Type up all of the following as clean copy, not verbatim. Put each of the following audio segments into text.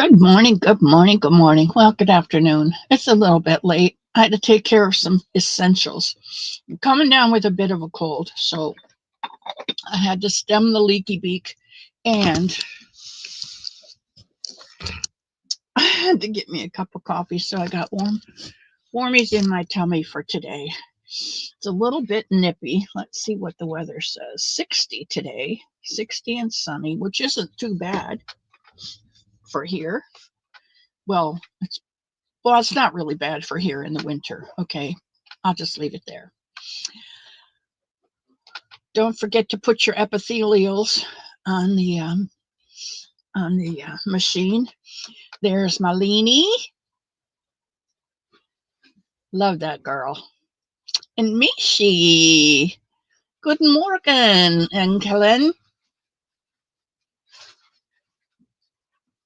Good morning, good morning, good morning. Well, good afternoon. It's a little bit late. I had to take care of some essentials. I'm coming down with a bit of a cold, so I had to stem the leaky beak and I had to get me a cup of coffee, so I got warmies in my tummy for today. It's a little bit nippy. Let's see what the weather says. 60 today, 60 and sunny, which isn't too bad for here. Well, it's not really bad for here in the winter. Okay, I'll just leave it there. Don't forget to put your epithelials on the machine. There's Malini. Love that girl. And Mishi. Guten Morgen, and Kellen.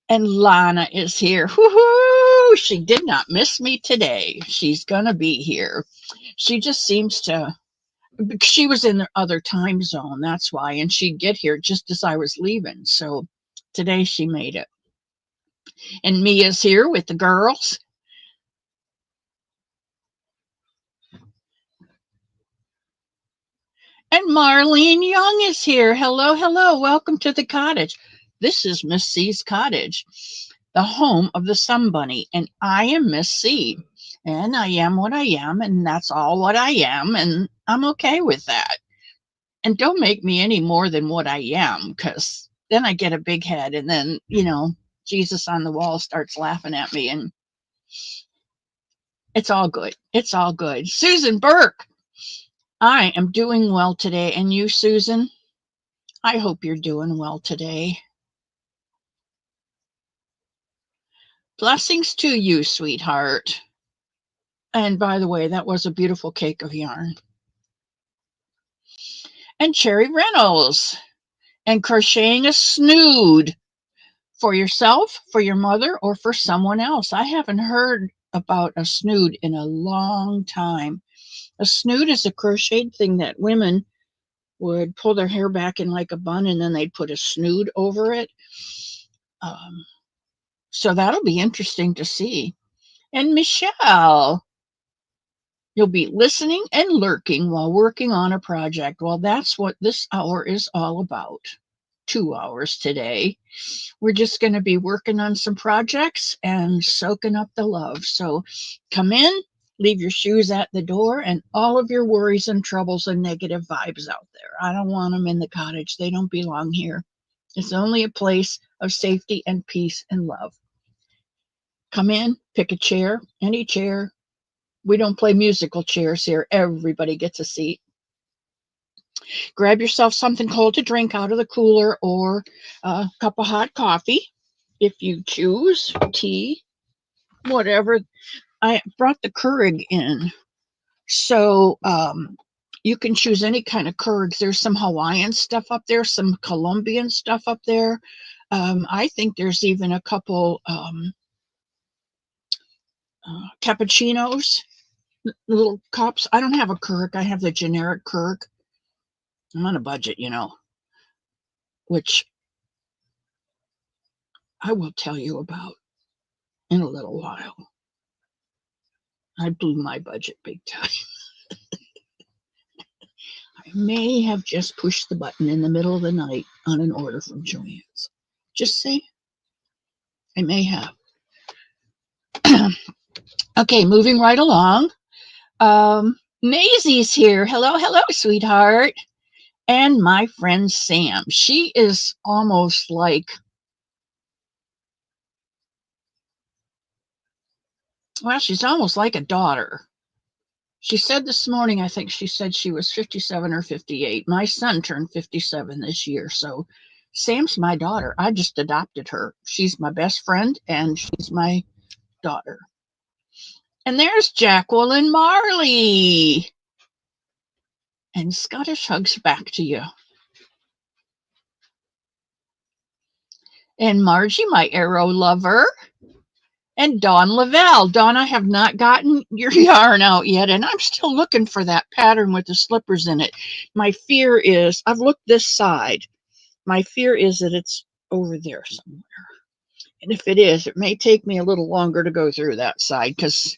And Lana is here. Woohoo! She did not miss me today. She's going to be here. She just seems to, she was in the other time zone, that's why. And she'd get here just as I was leaving. So today she made it. And Mia's here with the girls. And Marlene Young is here. Hello, hello. Welcome to the cottage. This is Miss C's cottage, the home of the Somebunny. And I am Miss C. And I am what I am. And that's all what I am. And I'm okay with that. And don't make me any more than what I am, because then I get a big head. And then, Jesus on the wall starts laughing at me. And it's all good. It's all good. Susan Burke. I am doing well today. And you, Susan? I hope you're doing well today. Blessings to you, sweetheart. And by the way, that was a beautiful cake of yarn. And Cherry Reynolds. And crocheting a snood for yourself, for your mother, or for someone else. I haven't heard about a snood in a long time. A snood is a crocheted thing that women would pull their hair back in like a bun and then they'd put a snood over it. So that'll be interesting to see. And Michelle, you'll be listening and lurking while working on a project. Well, that's what this hour is all about. 2 hours today. We're just going to be working on some projects and soaking up the love. So come in, leave your shoes at the door, and all of your worries and troubles and negative vibes out there. I don't want them in the cottage. They don't belong here. It's only a place of safety and peace and love. Come in, pick a chair, any chair. We don't play musical chairs here. Everybody gets a seat. Grab yourself something cold to drink out of the cooler or a cup of hot coffee if you choose, tea, whatever. I brought the Keurig in. So you can choose any kind of Keurigs. There's some Hawaiian stuff up there, some Colombian stuff up there. I think there's even a couple cappuccinos, little cups. I don't have a Keurig. I have the generic Keurig. I'm on a budget, which I will tell you about in a little while. I blew my budget big time. I may have just pushed the button in the middle of the night on an order from Joann's. Just say I may have. Okay, moving right along. Maisie's here. Hello, hello, sweetheart. And my friend Sam. She is almost like, well, she's almost like a daughter. She said this morning, I think she said she was 57 or 58. My son turned 57 this year. So Sam's my daughter. I just adopted her. She's my best friend and she's my daughter. And there's Jacqueline Marley. And Scottish hugs back to you. And Margie, my arrow lover. And Dawn Lavelle. Dawn, I have not gotten your yarn out yet, and I'm still looking for that pattern with the slippers in it. My fear is, I've looked this side. My fear is that it's over there somewhere. And if it is, it may take me a little longer to go through that side because,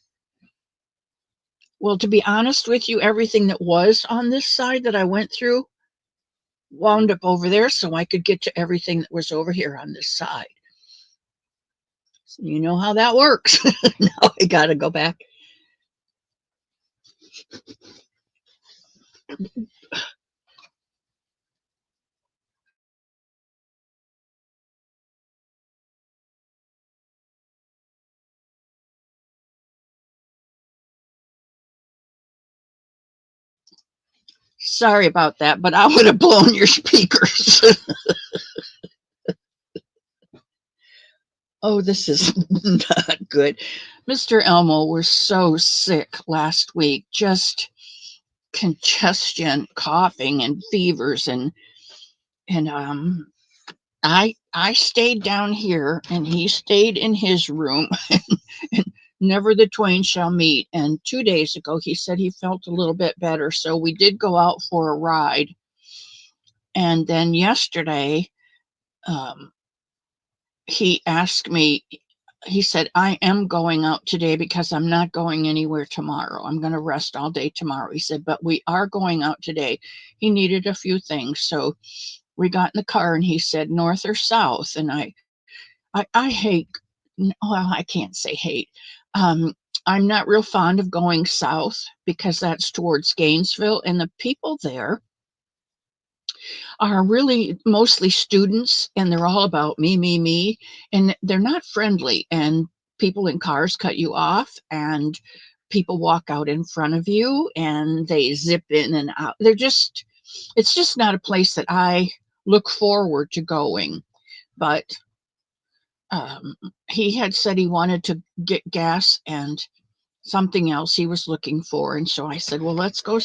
well, to be honest with you, everything that was on this side that I went through wound up over there so I could get to everything that was over here on this side. So you know how that works. Now I got to go back. Sorry about that, but I would have blown your speakers. Oh, this is not good. Mr. Elmo was so sick last week, just congestion, coughing, and fevers, and I stayed down here, and he stayed in his room, and never the twain shall meet. And 2 days ago, he said he felt a little bit better, so we did go out for a ride. And then yesterday, um, he asked me, he said, I am going out today because I'm not going anywhere tomorrow. I'm going to rest all day tomorrow. He said, but we are going out today. He needed a few things. So we got in the car and he said, north or south? And I hate, well, I can't say hate. Um, I'm not real fond of going south because that's towards Gainesville, and the people there are really mostly students, and they're all about me, me, me, and they're not friendly. And people in cars cut you off, and people walk out in front of you, and they zip in and out. It's just not a place that I look forward to going. But um, he had said he wanted to get gas and something else he was looking for. And so I said, well, let's go.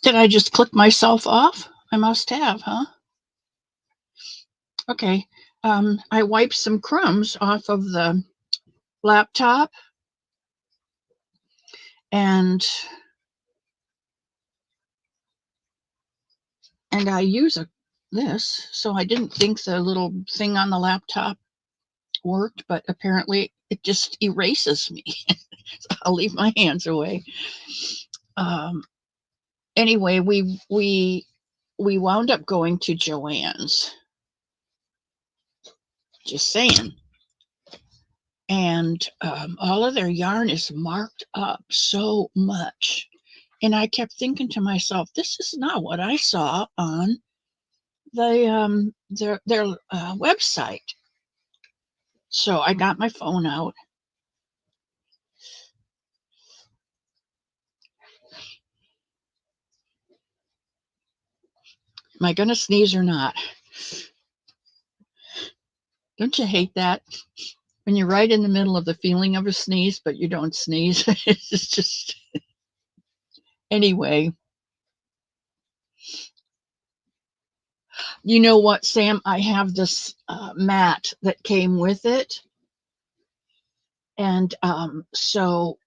Did I just click myself off? I must have, huh? Okay. I wiped some crumbs off of the laptop, and I use this, so I didn't think the little thing on the laptop worked, but apparently it just erases me. So I'll leave my hands away. Um, anyway, we wound up going to Joann's. Just saying. And all of their yarn is marked up so much. And I kept thinking to myself, this is not what I saw on their website. So I got my phone out. Am I going to sneeze or not? Don't you hate that? When you're right in the middle of the feeling of a sneeze, but you don't sneeze. It's just, anyway. You know what, Sam? I have this mat that came with it. And so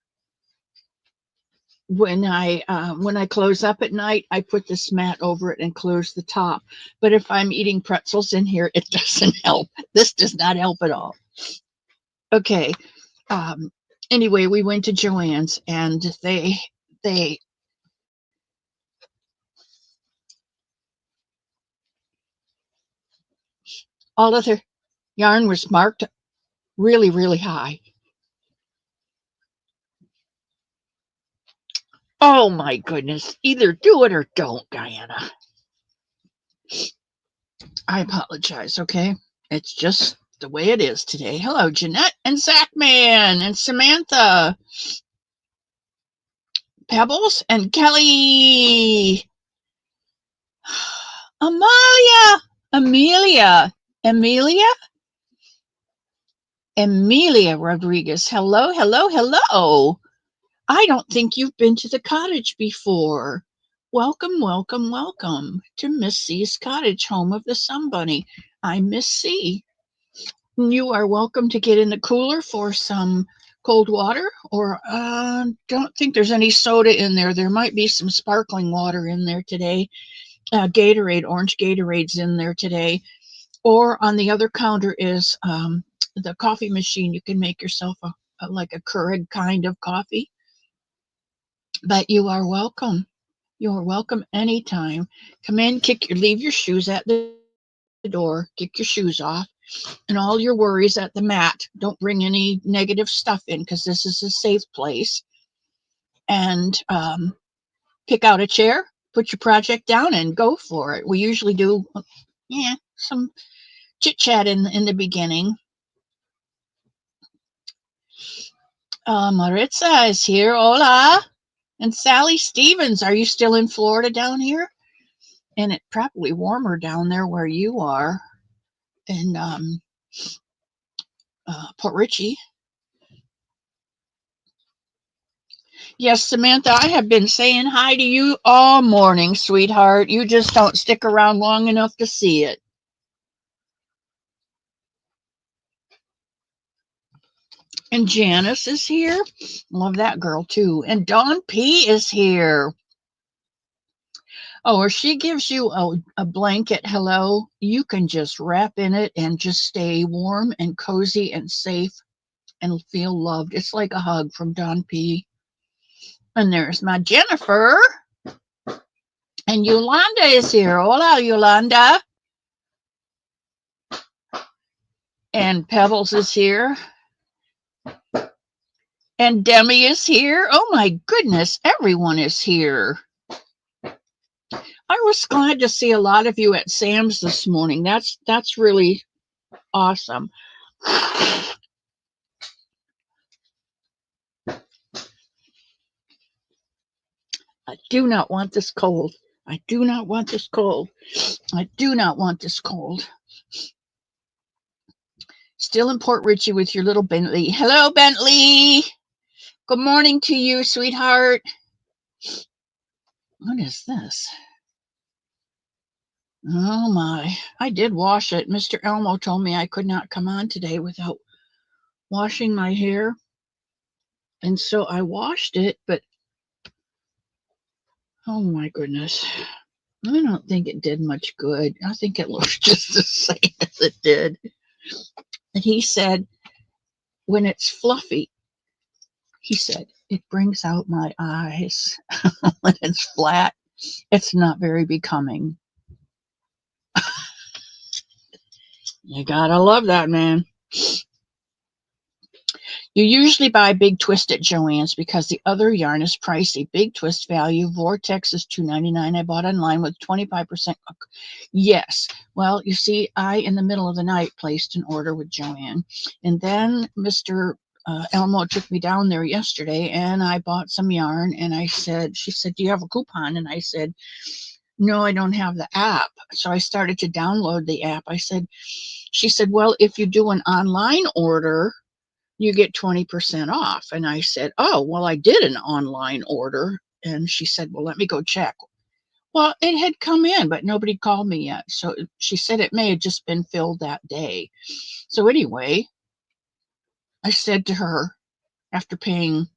when I close up at night, I put this mat over it and close the top. But if I'm eating pretzels in here, it doesn't help. This does not help at all. Okay. Um, anyway, we went to Joann's, and they all of their yarn was marked really, really high. Oh my goodness! Either do it or don't, Diana. I apologize. Okay, it's just the way it is today. Hello, Jeanette and Zachman and Samantha, Pebbles and Kelly, Amalia, Amelia, Amelia. Emilia Rodriguez. Hello, hello, hello. I don't think you've been to the cottage before. Welcome, welcome, welcome to Miss C's cottage, home of the Somebunny. I'm Miss C. You are welcome to get in the cooler for some cold water, or don't think there's any soda in there. There might be some sparkling water in there today. Gatorade, orange Gatorade's in there today. Or on the other counter is the coffee machine. You can make yourself like a Keurig kind of coffee. But you are welcome. You are welcome anytime. Come in, leave your shoes at the door, kick your shoes off, and all your worries at the mat. Don't bring any negative stuff in because this is a safe place. And pick out a chair, put your project down, and go for it. We usually do, some chit chat in the beginning. Maritza is here. Hola. And Sally Stevens, are you still in Florida down here? And it's probably warmer down there where you are in Port Richey. Yes, Samantha, I have been saying hi to you all morning, sweetheart. You just don't stick around long enough to see it. And Janice is here. Love that girl too. And Dawn P is here. Oh, or she gives you a blanket, hello, you can just wrap in it and just stay warm and cozy and safe and feel loved. It's like a hug from Dawn P. And there's my Jennifer. And Yolanda is here. Hola, Yolanda. And Pebbles is here. And Demi is here. Oh my goodness, everyone is here. I was glad to see a lot of you at Sam's this morning. That's really awesome. I do not want this cold. I do not want this cold. I do not want this cold. Still in Port Richey with your little Bentley. Hello, Bentley. Good morning to you, sweetheart. What is this? Oh my, I did wash it. Mr. Elmo told me I could not come on today without washing my hair. And so I washed it, but oh my goodness. I don't think it did much good. I think it looks just the same as it did. And he said, when it's fluffy, he said, it brings out my eyes. When it's flat, it's not very becoming. You gotta love that, man. You usually buy Big Twist at Joann's because the other yarn is pricey. Big Twist value, Vortex is $2.99. I bought online with 25%. Yes. Well, you see, I, in the middle of the night, placed an order with Joann. And then Mr. Elmo took me down there yesterday and I bought some yarn. And she said, do you have a coupon? And I said, no, I don't have the app. So I started to download the app. She said, well, if you do an online order, you get 20% off. And I said, oh, well, I did an online order. And she said, well, let me go check. Well, it had come in, but nobody called me yet. So she said it may have just been filled that day. So anyway, I said to her, after paying, I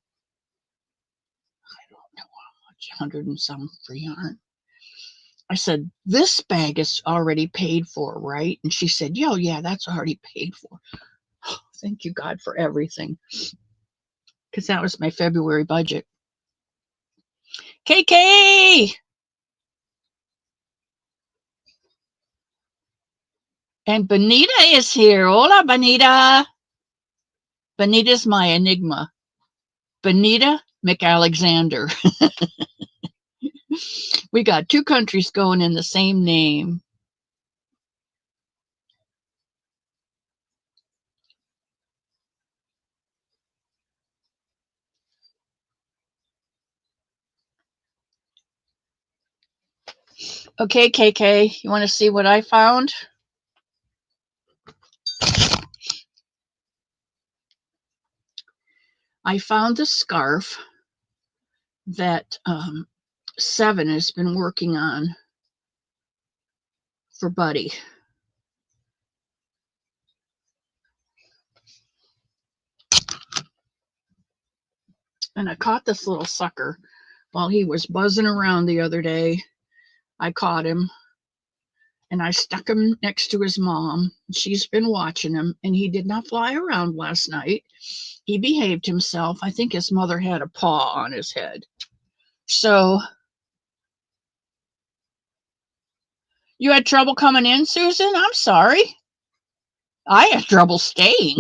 don't know how much, 100 and some for yarn, I said, this bag is already paid for, right? And she said, yeah, that's already paid for. Oh, thank you, God, for everything. Because that was my February budget. KK! And Benita is here. Hola, Benita. Benita's my enigma. Benita McAlexander. We got two countries going in the same name. Okay, KK, you want to see what I found? I found the scarf that Seven has been working on for Buddy. And I caught this little sucker while he was buzzing around the other day. I caught him and I stuck him next to his mom. She's been watching him, and he did not fly around last night. He behaved himself. I think his mother had a paw on his head. So, you had trouble coming in, Susan? I'm sorry. I had trouble staying.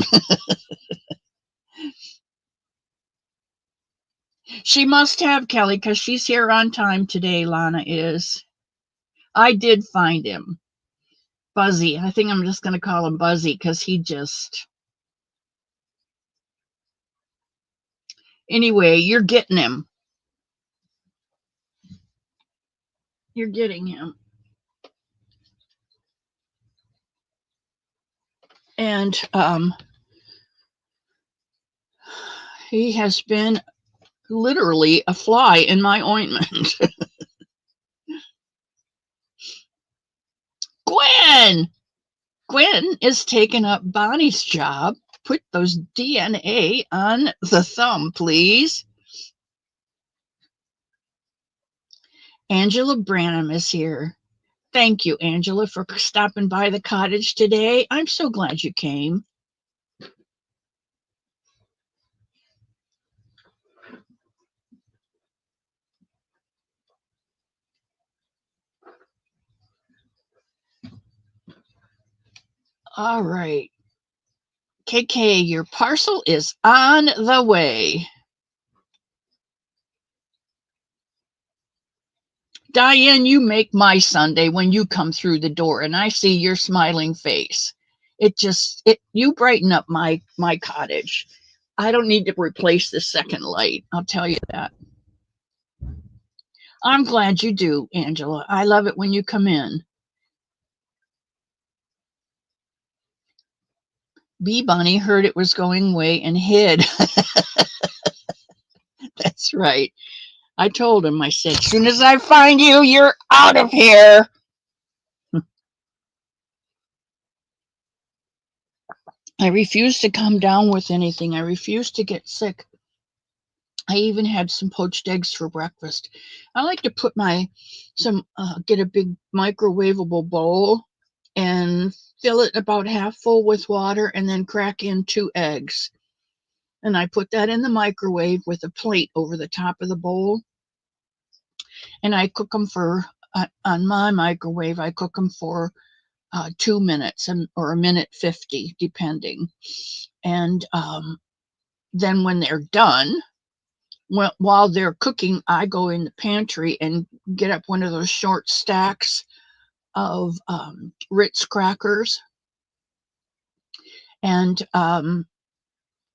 She must have, Kelly, because she's here on time today, Lana is. I did find him. Buzzy. I think I'm just going to call him Buzzy because he just... Anyway, you're getting him. You're getting him. And he has been literally a fly in my ointment. Gwen! Gwen is taking up Bonnie's job. Put those DNA on the thumb, please. Angela Branham is here. Thank you, Angela, for stopping by the cottage today. I'm so glad you came. All right. KK, your parcel is on the way. Diane, you make my Sunday when you come through the door and I see your smiling face. You brighten up my cottage. I don't need to replace the second light. I'll tell you that. I'm glad you do, Angela. I love it when you come in. Bee Bunny heard it was going away and hid. That's right. I told him, I said, as soon as I find you, you're out of here. I refuse to come down with anything. I refuse to get sick. I even had some poached eggs for breakfast. I like to put get a big microwavable bowl and fill it about half full with water and then crack in 2 eggs. And I put that in the microwave with a plate over the top of the bowl. And I cook them on my microwave, I cook them for 2 minutes or 1:50, depending. And then when they're done, while they're cooking, I go in the pantry and get up one of those short stacks of Ritz crackers. And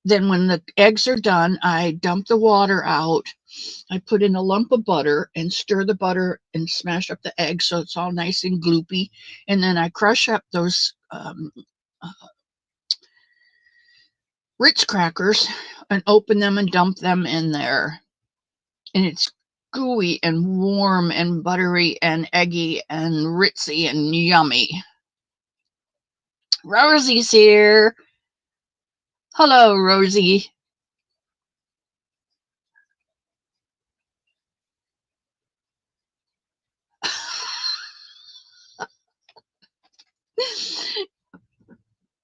then when the eggs are done, I dump the water out. I put in a lump of butter and stir the butter and smash up the eggs so it's all nice and gloopy. And then I crush up those Ritz crackers and open them and dump them in there. And it's gooey and warm and buttery and eggy and ritzy and yummy. Rosie's here. Hello, Rosie.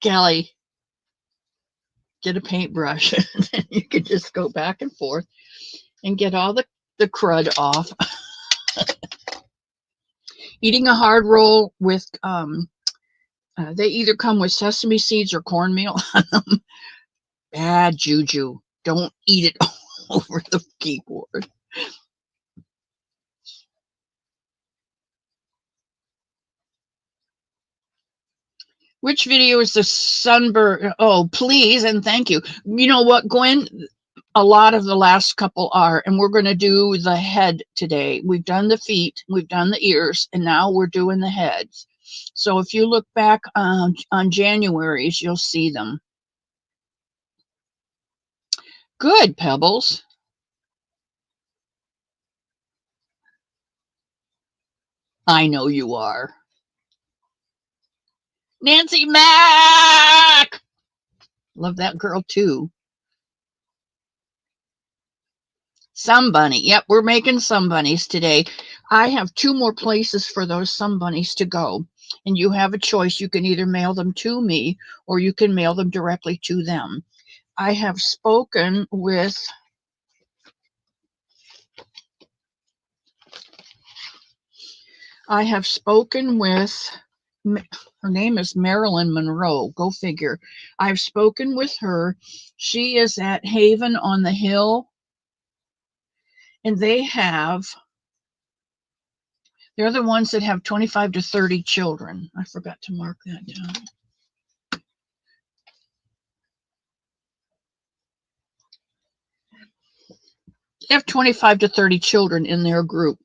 Kelly, get a paintbrush. And you can just go back and forth and get all the crud off. Eating a hard roll with, they either come with sesame seeds or cornmeal on them. Bad juju. Don't eat it over the keyboard. Which video is the sunburn? Oh, please and thank you. You know what, Gwen? A lot of the last couple are, and we're going to do the head today. We've done the feet, we've done the ears, and now we're doing the heads. So if you look back on January's, you'll see them. Good, Pebbles. I know you are. Nancy Mack! Love that girl too. Somebunny. Yep, we're making Somebunnies today. I have 2 more places for those Somebunnies to go. And you have a choice. You can either mail them to me or you can mail them directly to them. I have spoken with her name is Marilyn Monroe. Go figure. I've spoken with her. She is at Haven on the Hill, and they're the ones that have 25 to 30 children. I forgot to mark that down. They have 25 to 30 children in their group.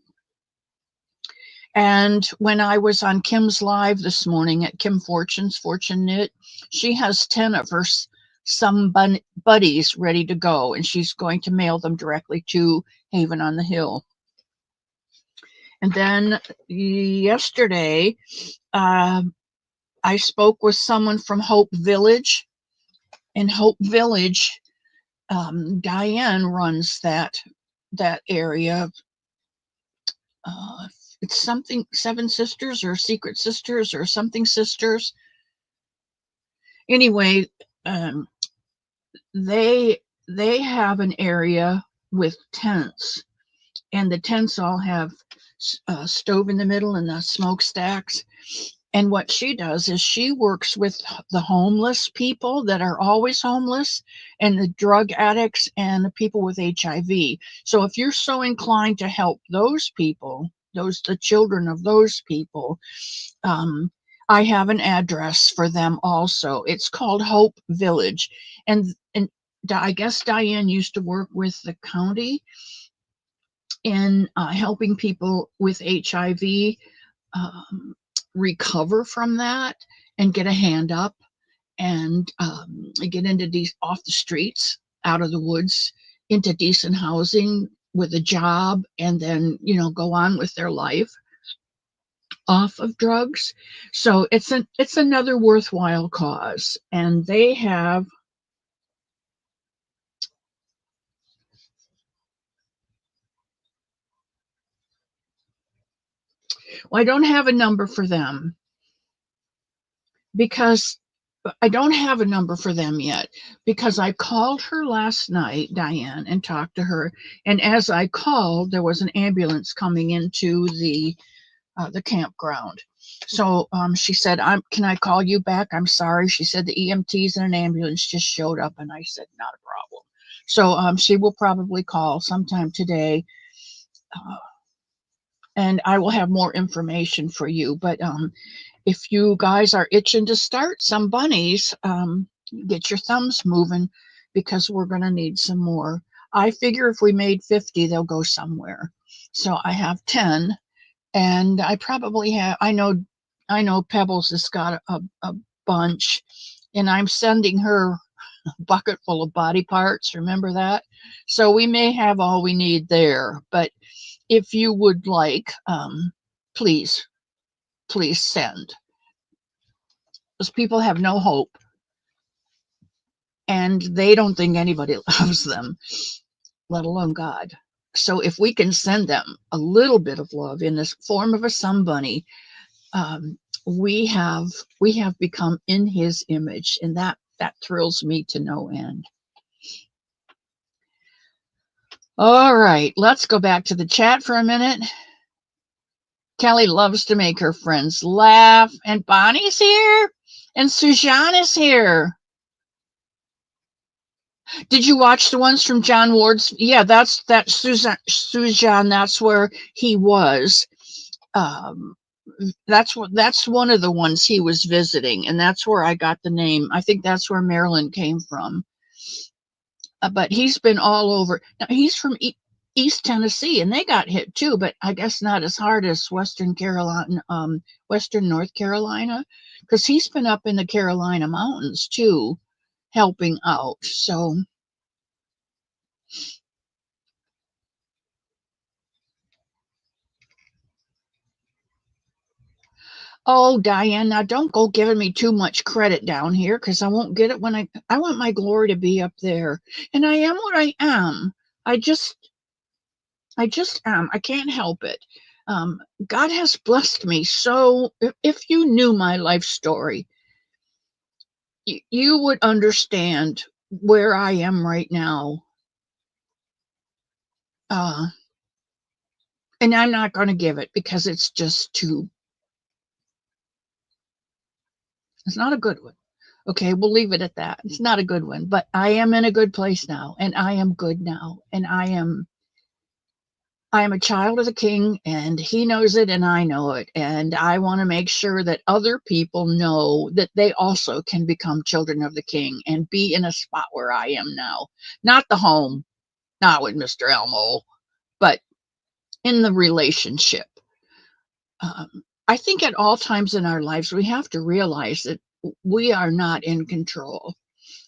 And when I was on Kim's live this morning at Kim Fortune's Fortune Knit, she has 10 of her Somebunnies ready to go, and she's going to mail them directly to Haven on the Hill. And then yesterday, I spoke with someone from Hope Village. In Hope Village, Diane runs that area. It's something Seven Sisters or Secret Sisters or something Sisters. Anyway, they have an area with tents, and the tents all have a stove in the middle and the smokestacks. And what she does is she works with the homeless people that are always homeless, and the drug addicts and the people with HIV. So if you're so inclined to help those people, the children of those people, I have an address for them also. It's called Hope Village. And I guess Diane used to work with the county in helping people with HIV recover from that and get a hand up and get into off the streets, out of the woods, into decent housing with a job, and then go on with their life off of drugs. So it's another worthwhile cause, and they have I don't have a number for them because I don't have a number for them yet, because I called her last night, Diane, and talked to her. And as I called, there was an ambulance coming into the campground. So she said, can I call you back? I'm sorry. She said the EMTs and an ambulance just showed up. And I said, not a problem. So she will probably call sometime today. And I will have more information for you. But if you guys are itching to start Somebunnies, get your thumbs moving, because we're going to need some more. I figure if we made 50, they'll go somewhere. So I have 10, and I probably have, I know Pebbles has got a bunch, and I'm sending her a bucket full of body parts. Remember that? So we may have all we need there. But if you would like, please send. Those people have no hope, and they don't think anybody loves them, let alone God. So if we can send them a little bit of love in this form of a Somebunny, we have become in His image, and that thrills me to no end. All right, let's go back to the chat for a minute. Kelly loves to make her friends laugh, and Bonnie's here, and Sujan is here. Did you watch the ones from John Ward's? Yeah, that's Sujan. That's where he was. That's one of the ones he was visiting, and that's where I got the name. I think that's where Marilyn came from. But he's been all over. Now, he's from East Tennessee, and they got hit too, but I guess not as hard as Western North Carolina, because he's been up in the Carolina mountains too, helping out. So Oh, Diane, now don't go giving me too much credit down here because I won't get it when I want my glory to be up there. And I am what I am. I just am. I can't help it. God has blessed me. So if you knew my life story, you would understand where I am right now. Uh, and I'm not going to give it because it's just too, it's not a good one. Okay, we'll leave it at that. It's not a good one, but I am in a good place now, and I am good now, and I am a child of the King, and He knows it, and I know it, and I want to make sure that other people know that they also can become children of the King and be in a spot where I am now, not the home, not with Mr. Elmo, but in the relationship. I think at all times in our lives we have to realize that we are not in control,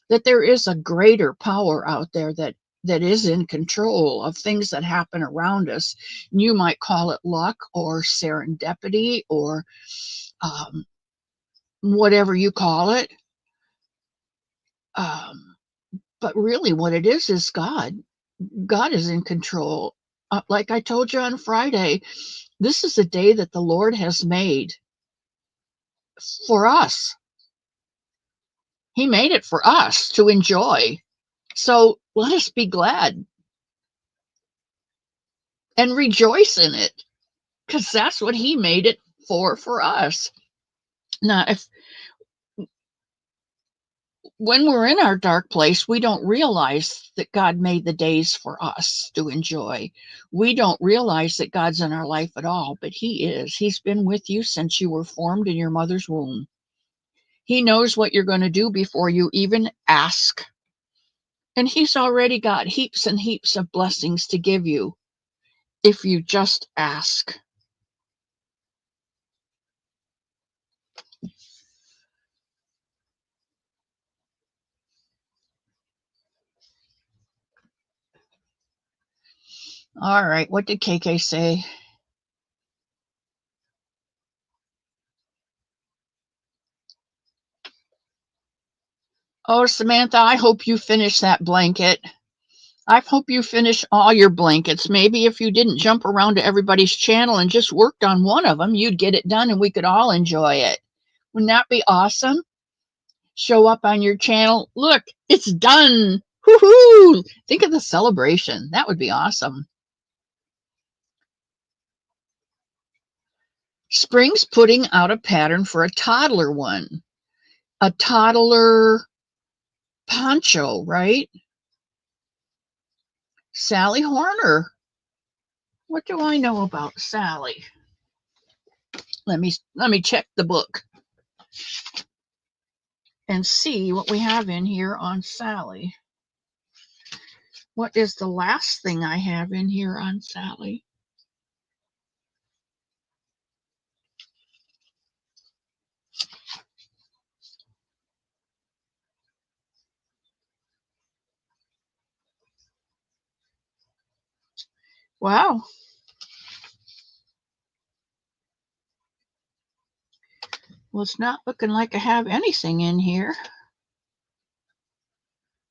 that there is a greater power out there that is in control of things that happen around us. You might call it luck or serendipity or um, whatever you call it. Um, but really, what it is God. God is in control. Like I told you on Friday, this is a day that the Lord has made for us. He made it for us to enjoy. So let us be glad and rejoice in it because that's what He made it for us. Now, if when we're in our dark place, we don't realize that God made the days for us to enjoy. We don't realize that God's in our life at all, but He is. He's been with you since you were formed in your mother's womb. He knows what you're going to do before you even ask. And He's already got heaps and heaps of blessings to give you if you just ask. All right, what did KK say? Oh, Samantha, I hope you finish that blanket. I hope you finish all your blankets. Maybe if you didn't jump around to everybody's channel and just worked on one of them, you'd get it done and we could all enjoy it. Wouldn't that be awesome? Show up on your channel. Look, it's done. Woohoo! Think of the celebration. That would be awesome. Spring's putting out a pattern for a toddler one. A toddler poncho, right? Sally Horner. What do I know about Sally? Let me check the book and see what we have in here on Sally. What is the last thing I have in here on Sally? Wow. Well, it's not looking like I have anything in here.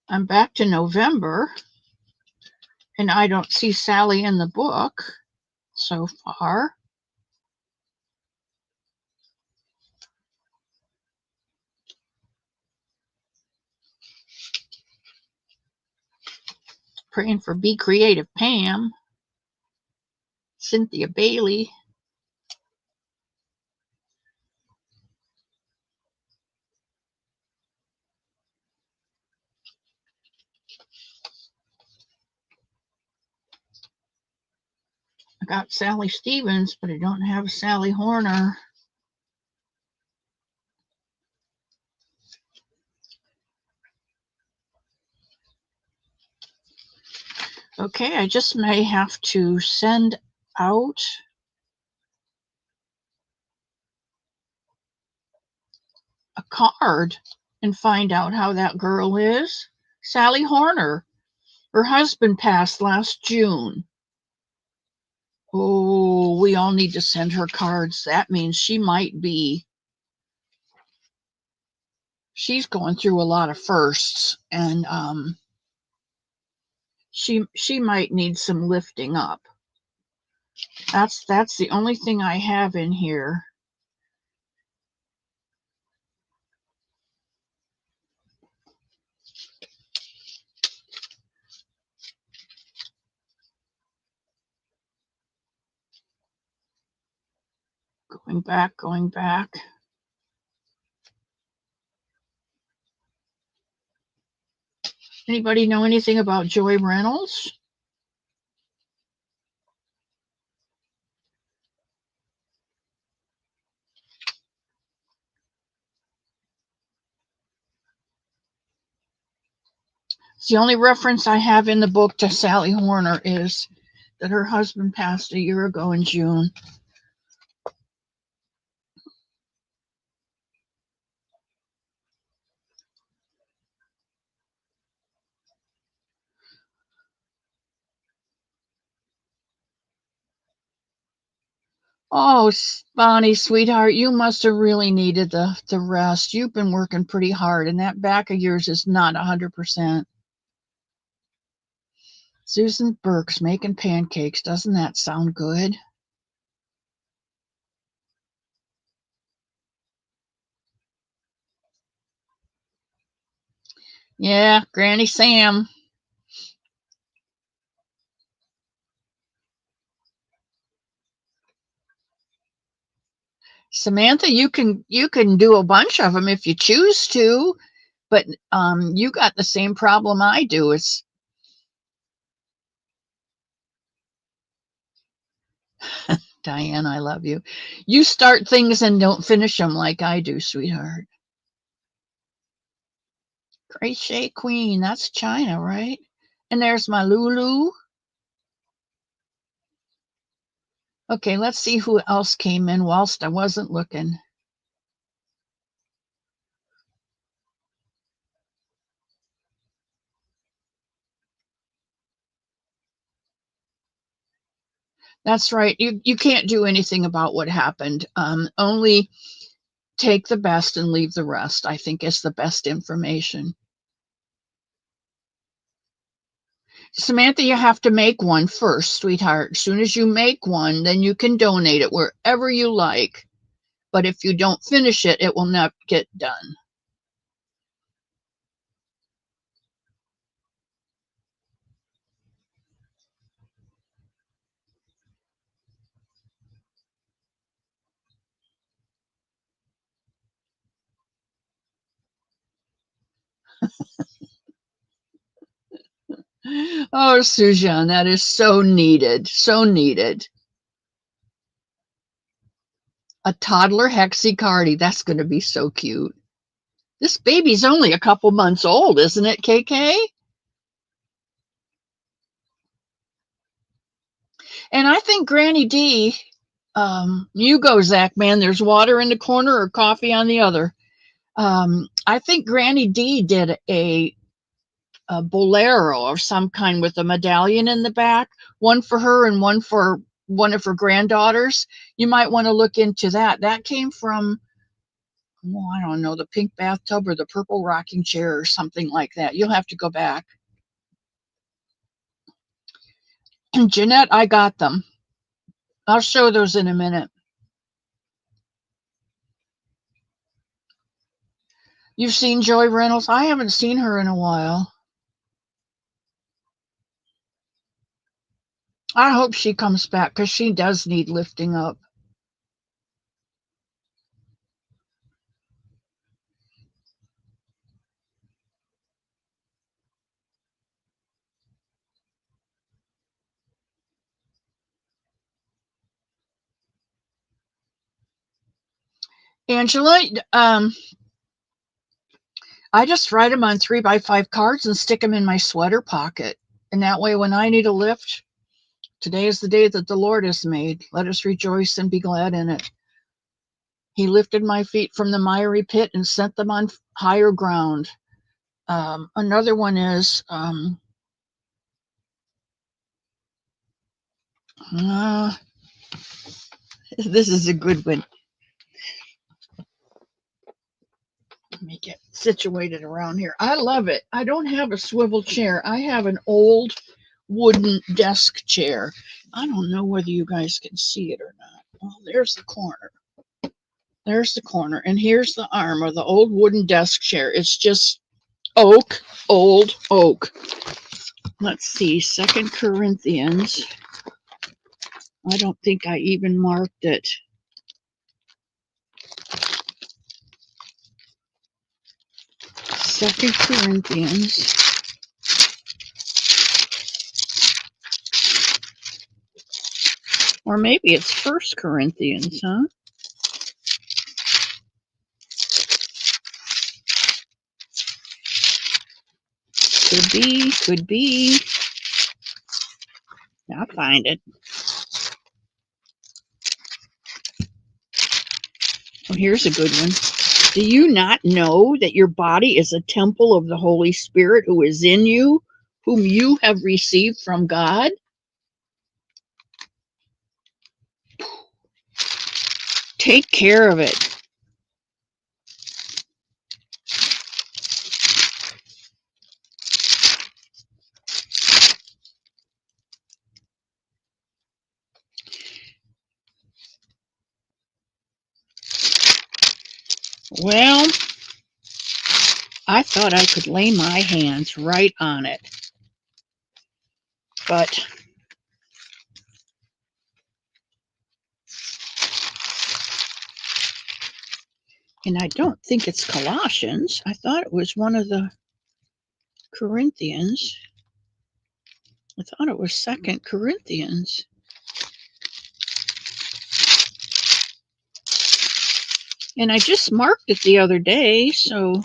I'm back to November, and I don't see Sally in the book so far. Praying for Be Creative Pam, Cynthia Bailey. I got Sally Stevens, but I don't have Sally Horner. Okay, I just may have to send out a card and find out how that girl is. Sally Horner. Her husband passed last June. Oh, we all need to send her cards. That means she's going through a lot of firsts, and she might need some lifting up. That's the only thing I have in here. Going back. Anybody know anything about Joy Reynolds? The only reference I have in the book to Sally Horner is that her husband passed a year ago in June. Oh, Bonnie, sweetheart, you must have really needed the rest. You've been working pretty hard, and that back of yours is not 100%. Susan Burke's making pancakes. Doesn't that sound good? Yeah, Granny Sam. Samantha, you can do a bunch of them if you choose to, but you got the same problem I do. It's Diane, I love you. You start things and don't finish them like I do, sweetheart. Crochet Queen, that's China, right? And there's my Lulu. Okay, let's see who else came in whilst I wasn't looking. That's right. You can't do anything about what happened. Only take the best and leave the rest, I think, is the best information. Samantha, you have to make one first, sweetheart. As soon as you make one, then you can donate it wherever you like. But if you don't finish it, it will not get done. Oh, Sujan, that is so needed. So needed. A toddler hexie-cardi. That's going to be so cute. This baby's only a couple months old, isn't it, KK? And I think Granny D, you go, Zach, man. There's water in the corner or coffee on the other. I think Granny D did a bolero of some kind with a medallion in the back, one for her and one for one of her granddaughters. You might want to look into that. That came from, well, I don't know, the pink bathtub or the purple rocking chair or something like that. You'll have to go back. And Jeanette, I got them. I'll show those in a minute. You've seen Joy Reynolds? I haven't seen her in a while. I hope she comes back because she does need lifting up. Angela, I just write them on 3x5 cards and stick them in my sweater pocket. And that way, when I need a lift, today is the day that the Lord has made. Let us rejoice and be glad in it. He lifted my feet from the miry pit and set them on higher ground. Another one is This is a good one. Let me get situated around here. I love it. I don't have a swivel chair. I have an old wooden desk chair. I don't know whether you guys can see it or not. Well, there's the corner. There's the corner. And here's the arm of the old wooden desk chair. It's just oak, old oak. Let's see, 2 Corinthians. I don't think I even marked it. 2 Corinthians. Or maybe it's 1 Corinthians, huh? Could be, could be. I'll find it. Oh, here's a good one. Do you not know that your body is a temple of the Holy Spirit who is in you, whom you have received from God? Take care of it. Well, I thought I could lay my hands right on it, but and I don't think it's Colossians. I thought it was one of the Corinthians. I thought it was 2 Corinthians. And I just marked it the other day, so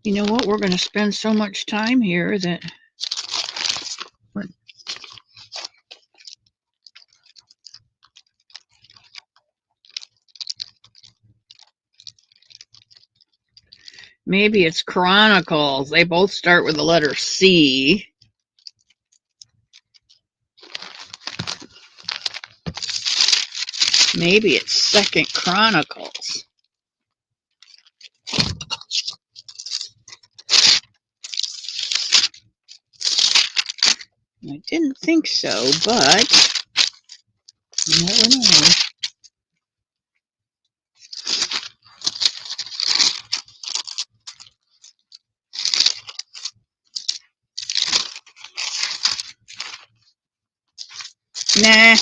you know what? We're going to spend so much time here that maybe it's Chronicles. They both start with the letter C. Maybe it's 2 Chronicles. I didn't think so, but you never know. Nah.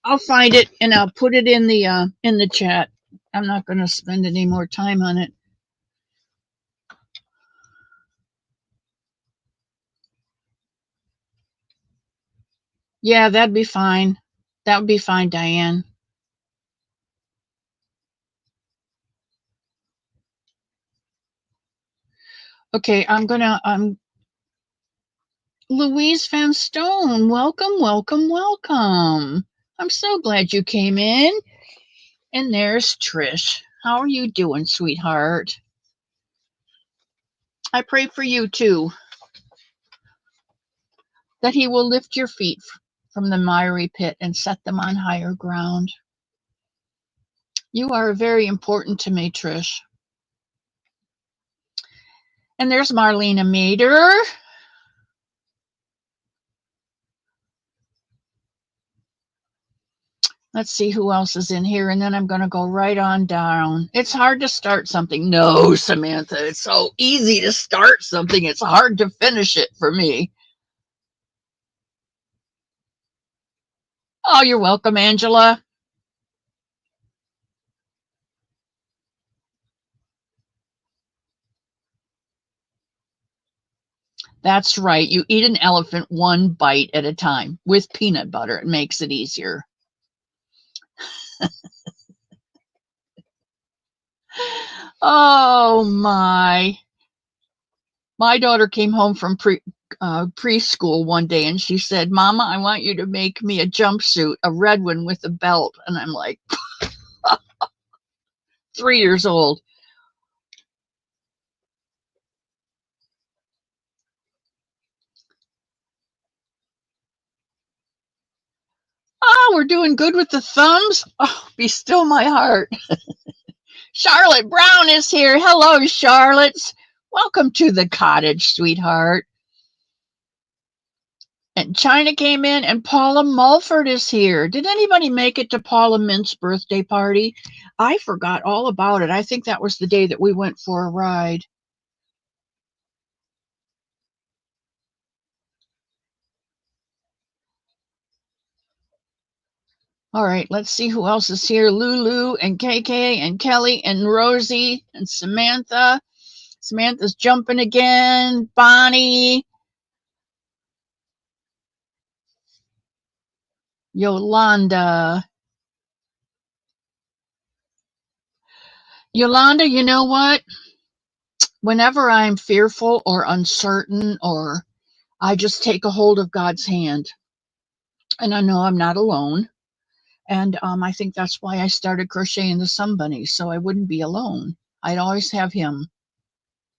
I'll find it and I'll put it in the chat. I'm not going to spend any more time on it. Yeah, that'd be fine. That would be fine, Diane. Okay, Louise Van Stone, welcome, welcome, welcome. I'm so glad you came in. And there's Trish. How are you doing, sweetheart? I pray for you too, that he will lift your feet from the miry pit and set them on higher ground. You are very important to me, Trish. And there's Marlena Mader. Let's see who else is in here, and then I'm going to go right on down. It's hard to start something. No, Samantha, it's so easy to start something. It's hard to finish it for me. Oh, you're welcome, Angela. That's right. You eat an elephant one bite at a time with peanut butter. It makes it easier. Oh, my. My daughter came home from preschool one day and she said, Mama, I want you to make me a jumpsuit, a red one with a belt. And I'm like, 3 years old. Oh, we're doing good with the thumbs. Oh, be still my heart. Charlotte Brown is here. Hello, Charlotte. Welcome to the cottage, sweetheart. And China came in, and Paula Mulford is here. Did anybody make it to Paula Mint's birthday party? I forgot all about it. I think that was the day that we went for a ride. All right, let's see who else is here. Lulu and KK and Kelly and Rosie and Samantha. Samantha's jumping again. Bonnie. Yolanda. Yolanda, you know what? Whenever I'm fearful or uncertain, or I just take a hold of God's hand, and I know I'm not alone. And I think that's why I started crocheting the Somebunny, so I wouldn't be alone. I'd always have him,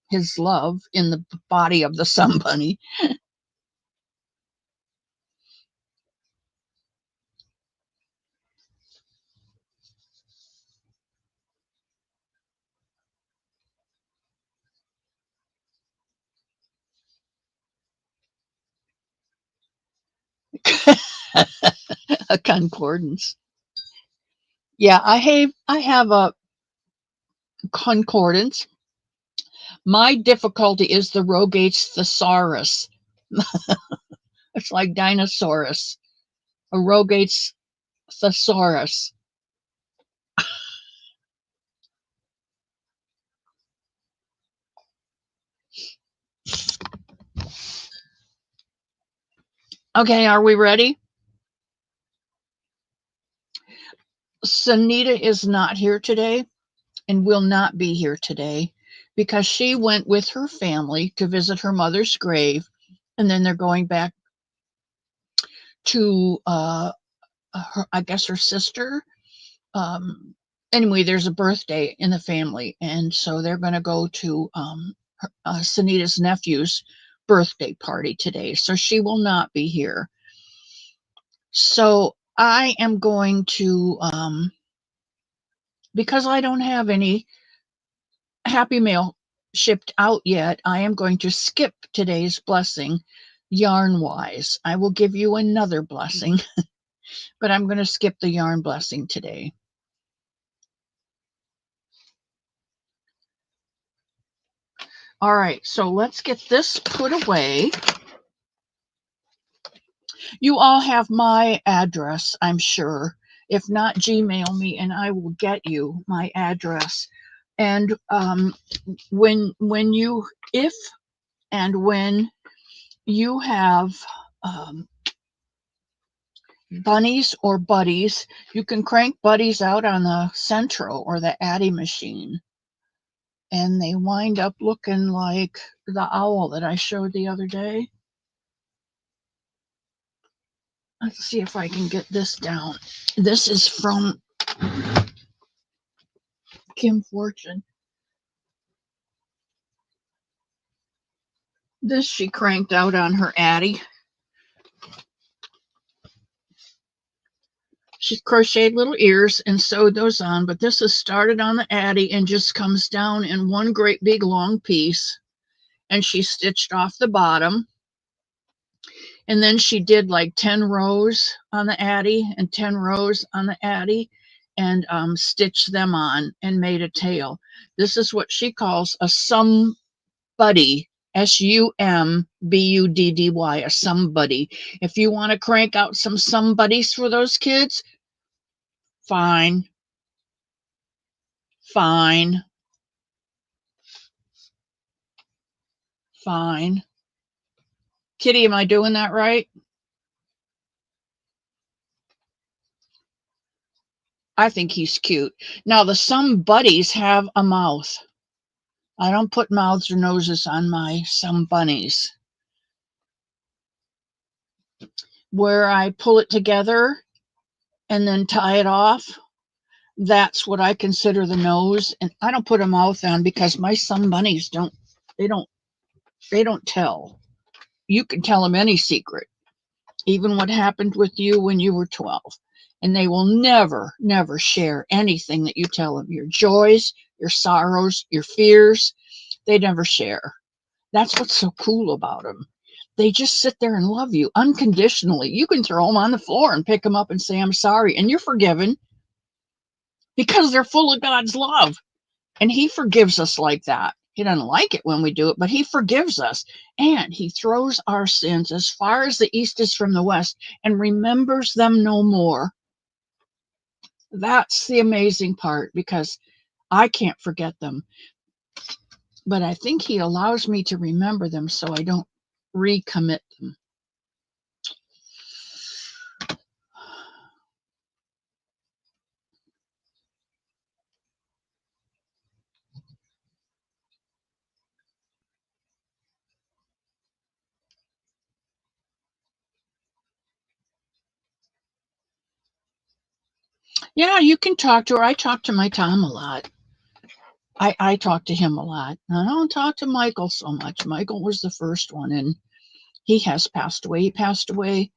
his love, in the body of the Somebunny. A concordance. Yeah, I have a concordance. My difficulty is the Rogate's thesaurus. It's like dinosaurus. A Rogate's thesaurus. Okay, are we ready? Sunita is not here today and will not be here today because she went with her family to visit her mother's grave, and then they're going back to I guess her sister. Anyway, there's a birthday in the family, and so they're going to go to Sunita's nephew's birthday party today, so she will not be here. So I am going to, because I don't have any Happy Mail shipped out yet, I am going to skip today's blessing yarn wise. I will give you another blessing, but I'm going to skip the yarn blessing today. All right, so let's get this put away. You all have my address, I'm sure. If not, Gmail me and I will get you my address. And when you, if and when you have bunnies or buddies, you can crank buddies out on the Centro or the Addy machine. And they wind up looking like the owl that I showed the other day. Let's see if I can get this down. This is from Kim Fortune. This she cranked out on her Addy. She crocheted little ears and sewed those on, but this is started on the Addy and just comes down in one great big long piece. And she stitched off the bottom. And then she did like 10 rows on the Addy and 10 rows on the Addy and stitched them on and made a tail. This is what she calls a Somebuddy, Sumbuddy, a somebody. If you want to crank out some somebodies for those kids, fine. Fine. Fine. Kitty, am I doing that right? I think he's cute. Now, the Somebuddies have a mouth. I don't put mouths or noses on my Somebunnies. Where I pull it together and then tie it off, That's what I consider the nose, and I don't put a mouth on because my Somebunnies don't. They don't. They don't tell. You can tell them any secret, even what happened with you when you were 12, and they will never, never share anything that you tell them. Your joys, your sorrows, your fears. They never share. That's what's so cool about them. They just sit there and love you unconditionally. You can throw them on the floor and pick them up and say, I'm sorry, and you're forgiven because they're full of God's love. And He forgives us like that. He doesn't like it when we do it, but He forgives us. And He throws our sins as far as the east is from the west and remembers them no more. That's the amazing part, because I can't forget them. But I think He allows me to remember them so I don't recommit them. Yeah, you can talk to her. I talk to my Tom a lot. I talk to him a lot. I don't talk to Michael so much. Michael was the first one, and he has passed away. He passed away,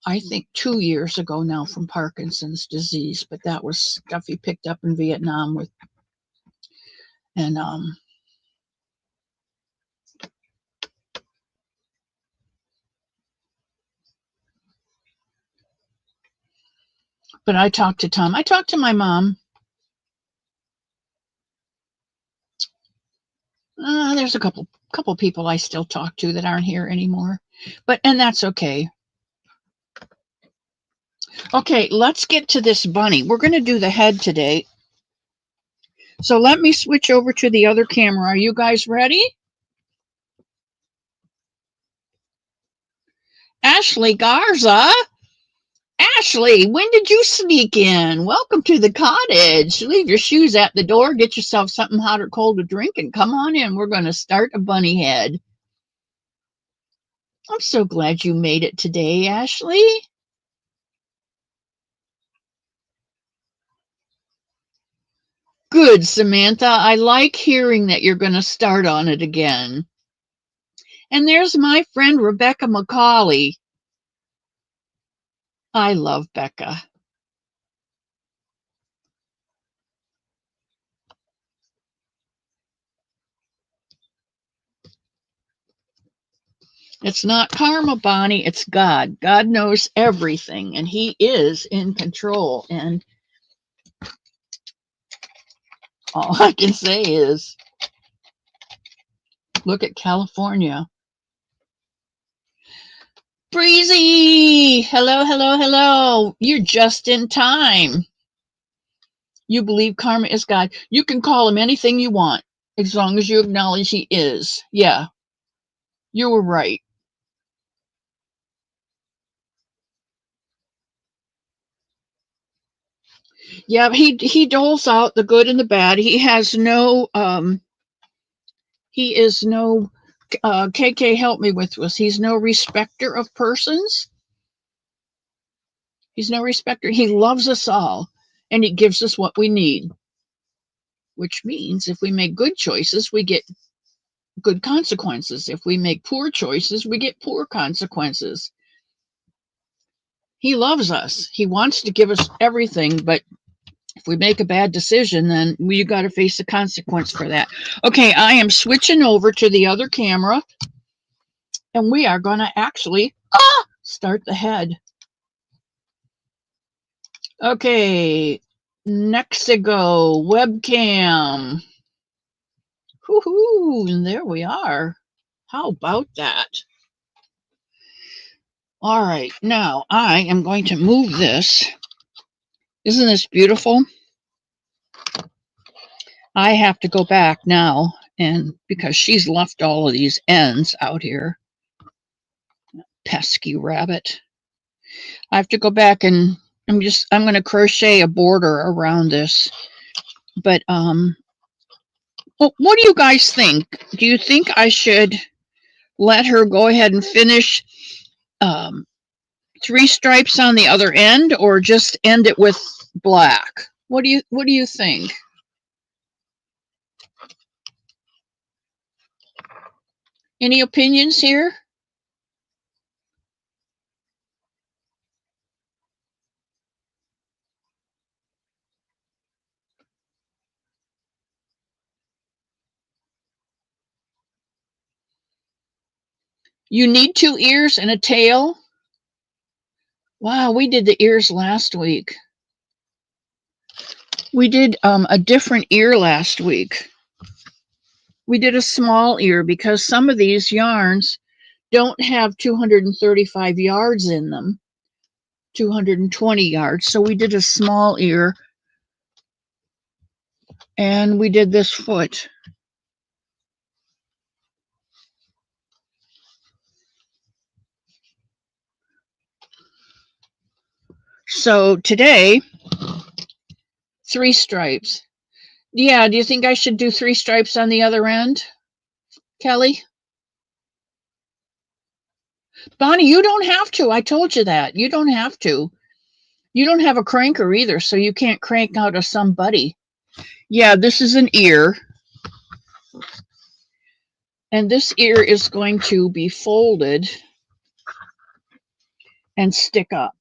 I think, 2 years ago now from Parkinson's disease, but that was stuff he picked up in Vietnam with. And but I talk to Tom. I talk to my mom. There's a couple people I still talk to that aren't here anymore, and that's okay. Okay, let's get to this bunny. We're going to do the head today. So let me switch over to the other camera. Are you guys ready? Ashley Garza. Ashley, when did you sneak in? Welcome to the cottage. Leave your shoes at the door, get yourself something hot or cold to drink, and come on in. We're going to start a bunny head. I'm so glad you made it today, Ashley. Good, Samantha. I like hearing that you're going to start on it again. And there's my friend Rebecca McCauley. I love Becca. It's not karma, Bonnie. It's God. God knows everything, and He is in control. And all I can say is, look at California. Breezy! Hello, hello, hello. You're just in time. You believe karma is God. You can call Him anything you want as long as you acknowledge He is. Yeah, you were right. Yeah, he doles out the good and the bad. He has no he is no KK help me with this. He's no respecter of persons. He's no respecter. He loves us all, and He gives us what we need, which means if we make good choices, we get good consequences. If we make poor choices, we get poor consequences. He loves us. He wants to give us everything, but if we make a bad decision, then you got to face the consequence for that. Okay, I am switching over to the other camera, and we are going to actually start the head. Okay, next to go, webcam. Woohoo, and there we are. How about that? All right, now I am going to move this. Isn't this beautiful? I have to go back now, and because she's left all of these ends out here. Pesky rabbit. I have to go back, and I'm going to crochet a border around this. But what do you guys think? Do you think I should let her go ahead and finish 3 stripes on the other end, or just end it with black? What do you think? Any opinions here? You need 2 ears and a tail? Wow, we did the ears last week. We did a different ear last week. We did a small ear because some of these yarns don't have 235 yards in them, 220 yards. So we did a small ear and we did this foot. So today, 3 stripes. Yeah, do you think I should do 3 stripes on the other end, Kelly? Bonnie, you don't have to. I told you that. You don't have to. You don't have a cranker either, so you can't crank out a somebody. Yeah, this is an ear. And this ear is going to be folded and stick up.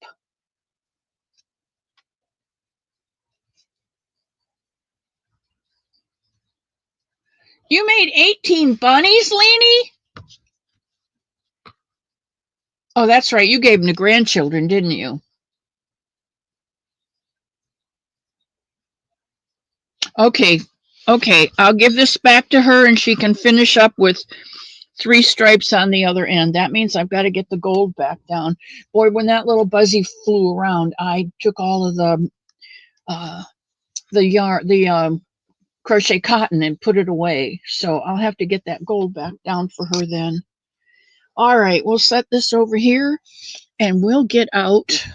You made 18 bunnies, Leanie? Oh, that's right. You gave them to grandchildren, didn't you? Okay. Okay. I'll give this back to her and she can finish up with 3 stripes on the other end. That means I've got to get the gold back down. Boy, when that little buzzy flew around, I took all of the yarn, the crochet cotton and put it away. So I'll have to get that gold back down for her then. All right, we'll set this over here and we'll get out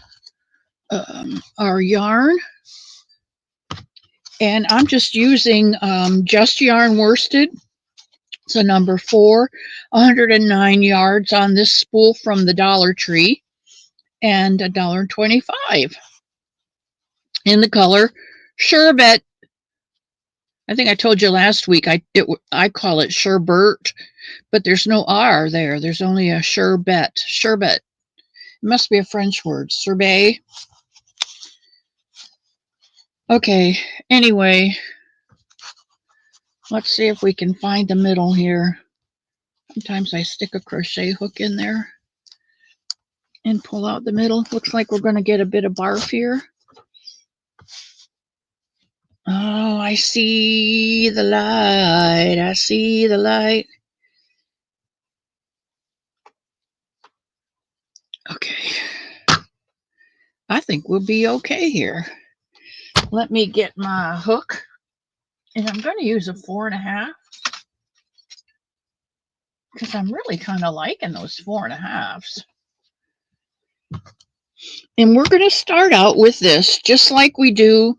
our yarn. And I'm just using Just Yarn Worsted. It's a number 4, 109 yards on this spool from the Dollar Tree, and $1.25 in the color Sherbet. I think I told you last week I call it Sherbert, but there's no R there. There's only a Sherbet. Sherbet. It must be a French word. Sorbet. Okay, anyway, let's see if we can find the middle here. Sometimes I stick a crochet hook in there and pull out the middle. Looks like we're going to get a bit of barf here. Oh, I see the light. I see the light. Okay. I think we'll be okay here. Let me get my hook. And I'm going to use a 4.5 because I'm really kind of liking those 4.5s. And we're going to start out with this just like we do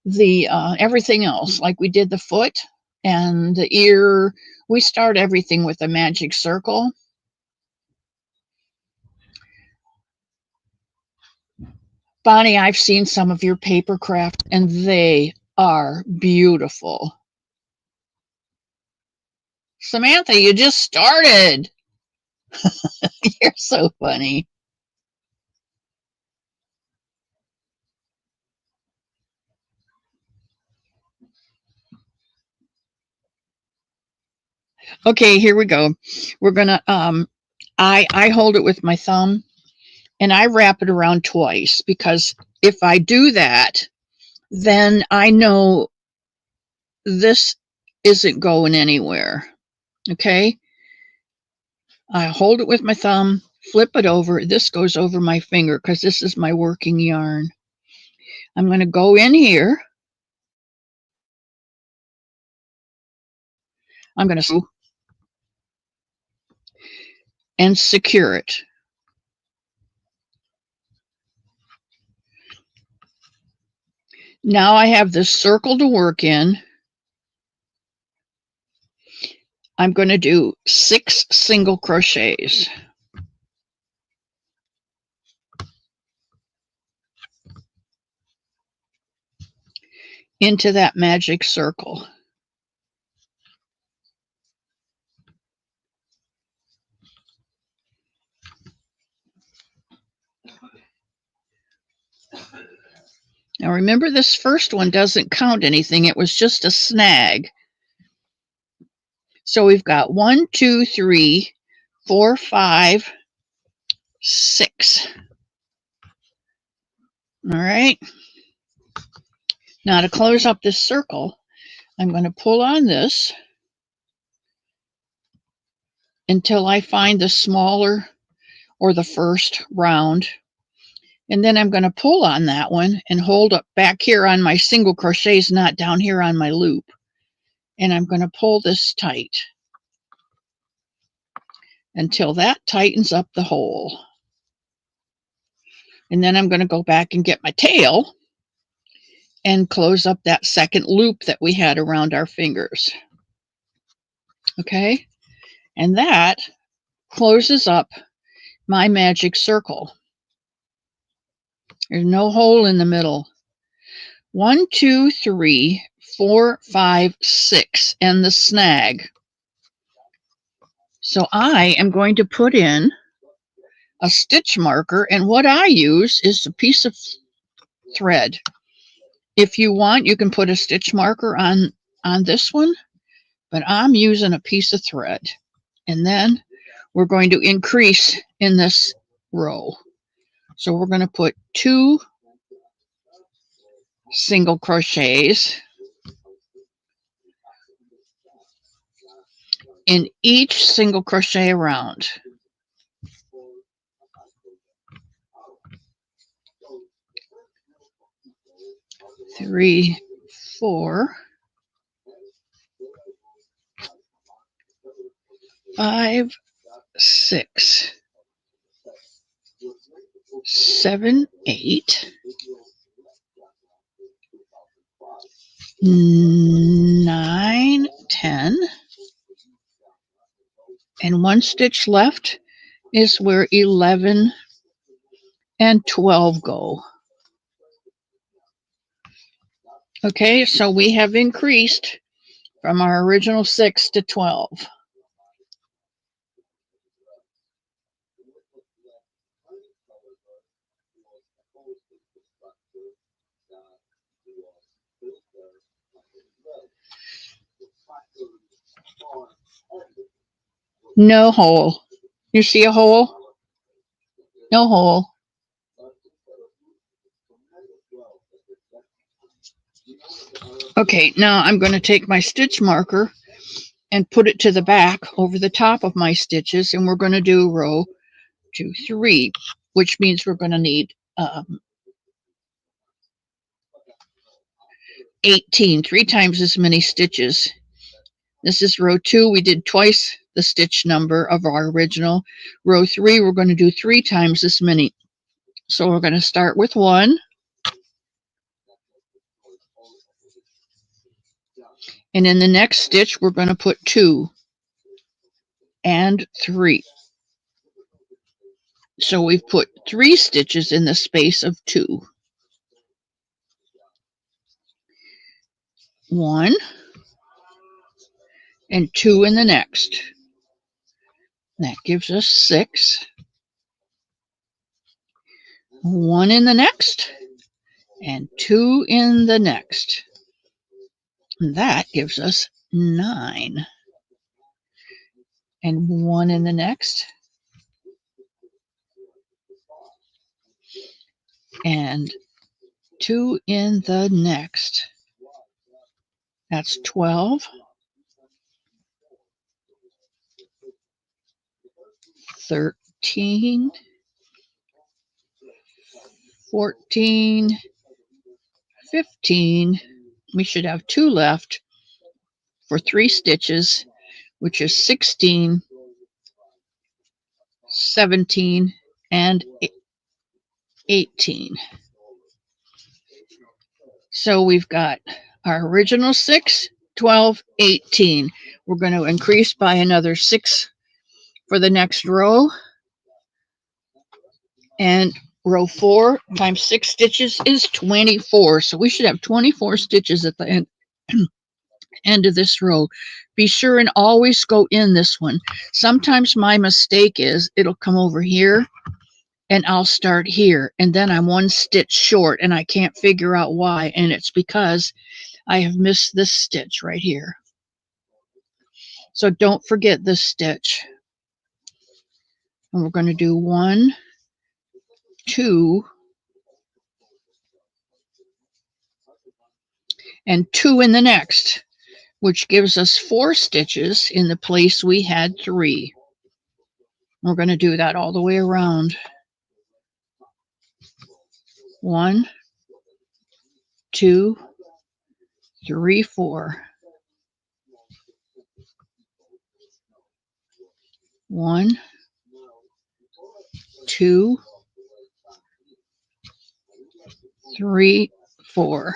the everything else, like we did the foot and the ear. We start everything with a magic circle. Bonnie, I've seen some of your paper craft and they are beautiful. Samantha, you just started. You're so funny. Okay, here we go. We're gonna I hold it with my thumb and I wrap it around twice because if I do that, then I know this isn't going anywhere. Okay? I hold it with my thumb, flip it over. This goes over my finger because this is my working yarn. I'm going to go in here. I'm going to and secure it. Now I have this circle to work in. I'm going to do 6 single crochets. into that magic circle. Now remember, this first one doesn't count anything. It was just a snag. So we've got 1, 2, 3, 4, 5, 6. All right. Now to close up this circle, I'm going to pull on this until I find the smaller or the first round. And then I'm going to pull on that one and hold up back here on my single crochets, not down here on my loop. And I'm going to pull this tight until that tightens up the hole. And then I'm going to go back and get my tail and close up that second loop that we had around our fingers. Okay, and that closes up my magic circle. There's no hole in the middle. 1, 2, 3, 4, 5, 6, and the snag. So I am going to put in a stitch marker, and what I use is a piece of thread. If you want, you can put a stitch marker on this one, but I'm using a piece of thread. And then we're going to increase in this row. So we're going to put 2 single crochets in each single crochet around. Three, 4, 5, 6, 7, 8, 9, 10, and 1 stitch left is where 11 and 12 go. Okay, so we have increased from our original 6 to 12. No hole. You see a hole? No hole. Okay, now I'm going to take my stitch marker and put it to the back over the top of my stitches, and we're going to do row 2, 3, which means we're going to need 18, 3 times as many stitches. This is row 2. We did twice the stitch number of our original. Row 3, we're going to do 3 times as many. So we're going to start with 1. And in the next stitch, we're going to put 2 and 3. So we've put 3 stitches in the space of 2. 1 and 2 in the next. That gives us 6. 1 in the next and 2 in the next. And that gives us 9. And 1 in the next. And 2 in the next. That's 12. 13. 14. 15. We should have 2 left for 3 stitches, which is 16, 17, and 18. So we've got our original 6, 12, 18. We're going to increase by another 6 for the next row. And row 4 times 6 stitches is 24. So we should have 24 stitches at the end of this row. Be sure and always go in this one. Sometimes my mistake is it'll come over here and I'll start here, and then I'm 1 stitch short and I can't figure out why, and it's because I have missed this stitch right here. So don't forget this stitch. And we're going to do 1, 2, and 2 in the next, which gives us 4 stitches in the place we had 3. We're going to do that all the way around. 1, 2, 3, 4. 1, 2, 3, 4.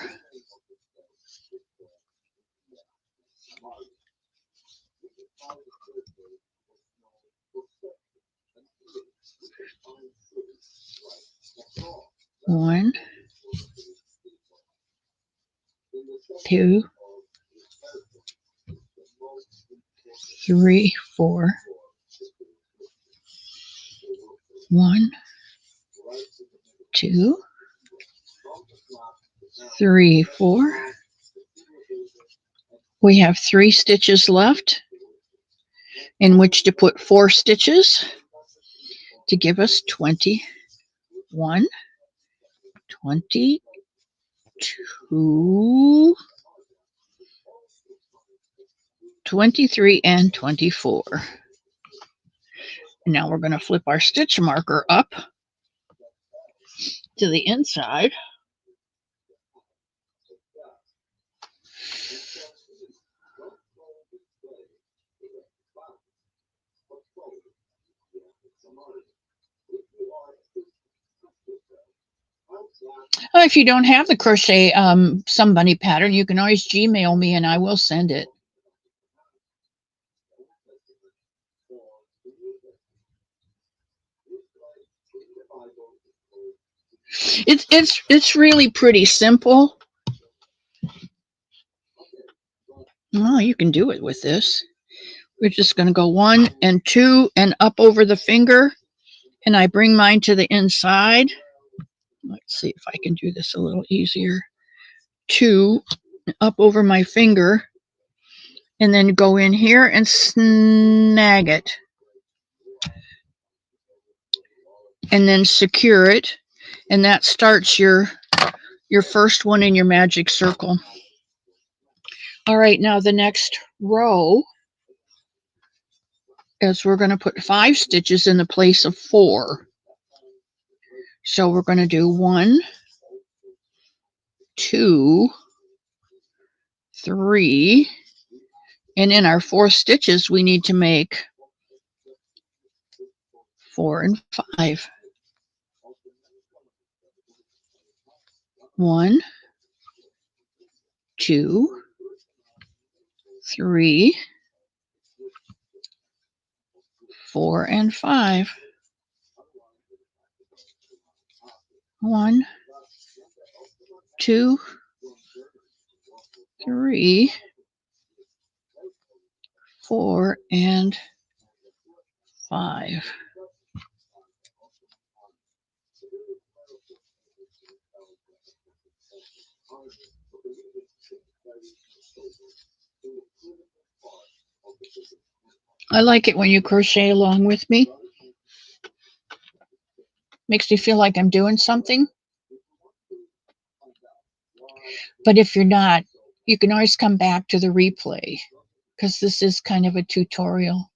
1, 2, 3, 4. 1, 2, 3, 4. We have 3 stitches left in which to put 4 stitches to give us 21, 22, 23, and 24. Now we're going to flip our stitch marker up to the inside. If you don't have the crochet Somebunny pattern, you can always Gmail me and I will send it. It's really pretty simple. Oh, you can do it with this. We're just going to go 1 and 2 and up over the finger, and I bring mine to the inside. Let's see if I can do this a little easier. 2 up over my finger, and then go in here and snag it, and then secure it, and that starts your first one in your magic circle. All right, now the next row is we're going to put 5 stitches in the place of 4. So we're going to do 1, 2, 3, and in our 4 stitches we need to make 4 and 5. 1, 2, 3, 4, and 5. 1, 2, 3, 4, and 5. I like it when you crochet along with me. Makes me feel like I'm doing something. But if you're not, you can always come back to the replay because this is kind of a tutorial.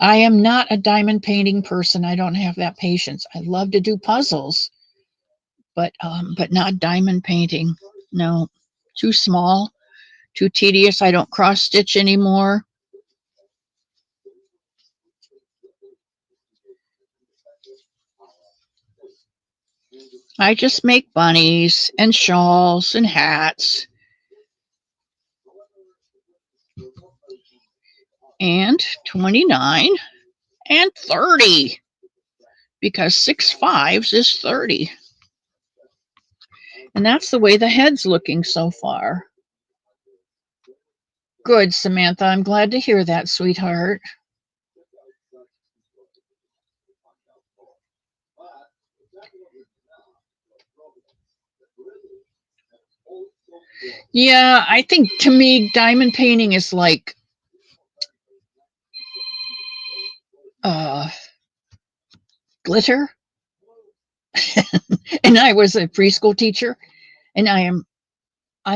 I am not a diamond painting person. I don't have that patience. I love to do puzzles, but not diamond painting. No, too small, too tedious. I don't cross stitch anymore. I just make bunnies and shawls and hats. And 29 And 30, because 6 5s is 30. And that's the way the head's looking so far. Good, Samantha. I'm glad to hear that, sweetheart. Yeah, I think to me, diamond painting is like glitter. And I was a preschool teacher, and I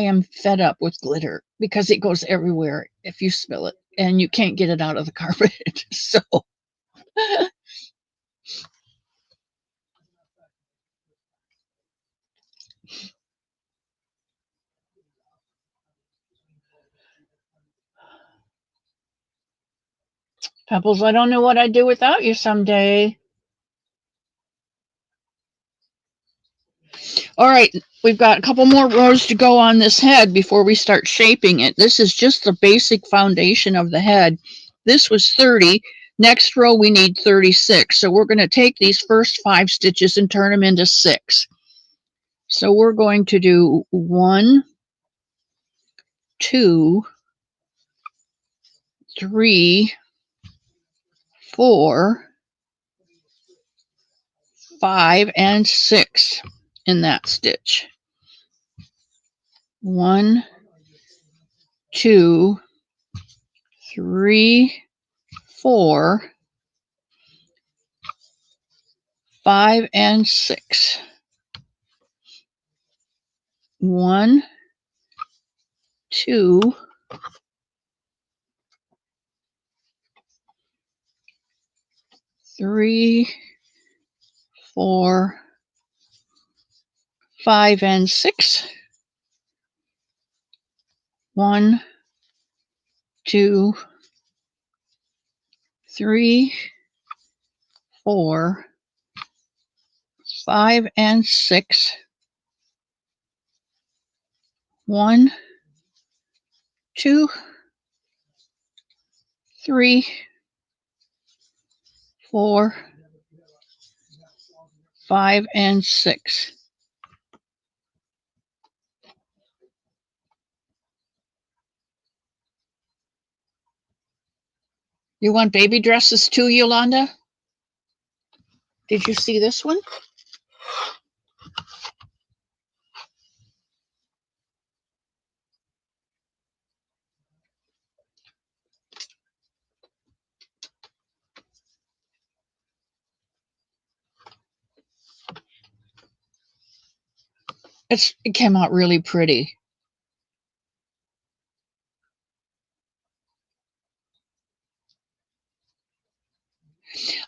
am fed up with glitter because it goes everywhere if you spill it, and you can't get it out of the carpet. So Pebbles, I don't know what I'd do without you someday. All right, we've got a couple more rows to go on this head before we start shaping it. This is just the basic foundation of the head. This was 30. Next row, we need 36. So we're going to take these first 5 stitches and turn them into 6. So we're going to do 1, 2, 3, 4, 5, and 6 in that stitch. 1, 2, 3, 4, 5, and 6. 1, 2, 3, 4, 5, and 6. 1, 2, 3, 4, 5, and 6. 1, 2, 3, 4, 5, and 6. You want baby dresses too, Yolanda? Did you see this one? It came out really pretty.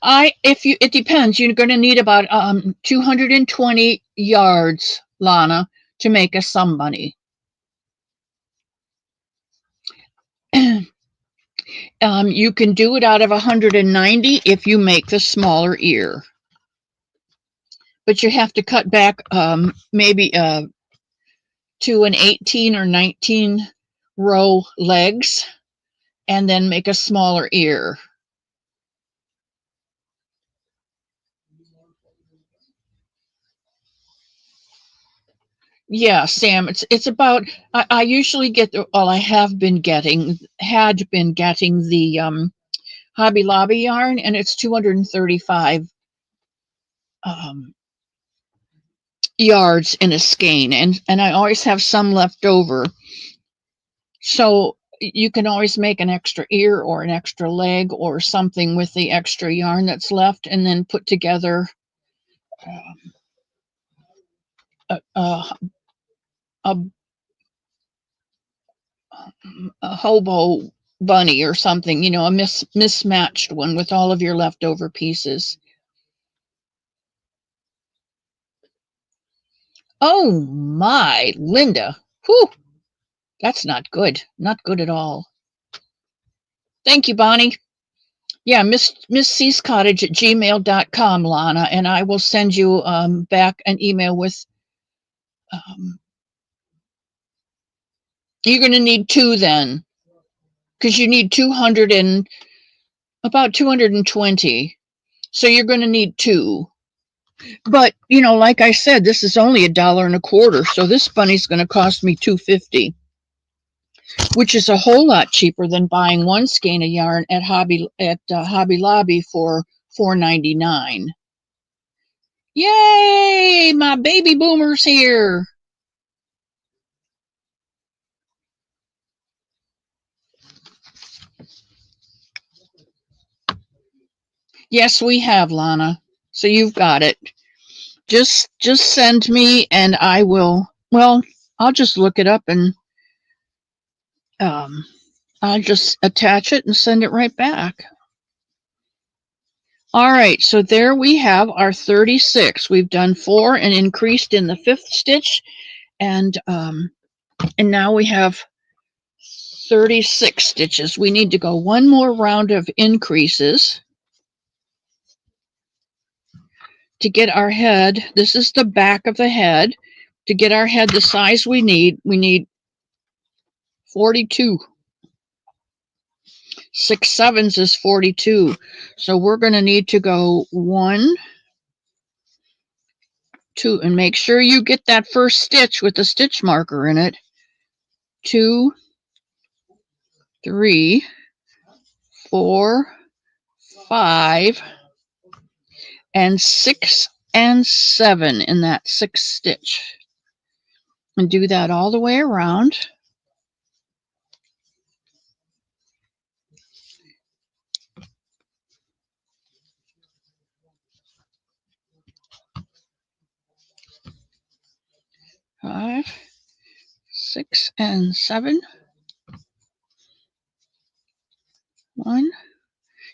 It depends. You're going to need about 220 yards, Lana, to make a Somebunny. You can do it out of 190 if you make the smaller ear. But you have to cut back maybe to an 18 or 19 row legs and then make a smaller ear. Yeah, Sam, it's about I usually get I had been getting the Hobby Lobby yarn, and it's 235 yards in a skein, and I always have some left over. So you can always make an extra ear or an extra leg or something with the extra yarn that's left, and then put together a, a, a hobo bunny or something, a mismatched one with all of your leftover pieces. Oh my, Linda. Whew. That's not good. Not good at all. Thank you, Bonnie. Yeah, Miss C's Cottage at gmail.com, Lana, and I will send you back an email with you're going to need 2 then, because you need 220 About 220. So you're going to need 2. But, you know, like I said, this is only $1.25, so this bunny's going to cost me $2.50, which is a whole lot cheaper than buying one skein of yarn at Hobby Lobby for $4.99. Yay! My baby boomer's here. Yes, we have, Lana. So you've got it. Just send me and I will. Well, I'll just look it up and um, I'll just attach it and send it right back. All right, so there we have our 36. We've done 4 and increased in the 5th stitch, and now we have 36 stitches. We need to go one more round of increases to get our head. This is the back of the head. To get our head the size we need 42. 6 sevens is 42. So we're going to need to go 1, 2, and make sure you get that first stitch with the stitch marker in it. 2, 3, 4, 5, and 6 and 7 in that 6th stitch. And do that all the way around. Five, 6, and 7. 1.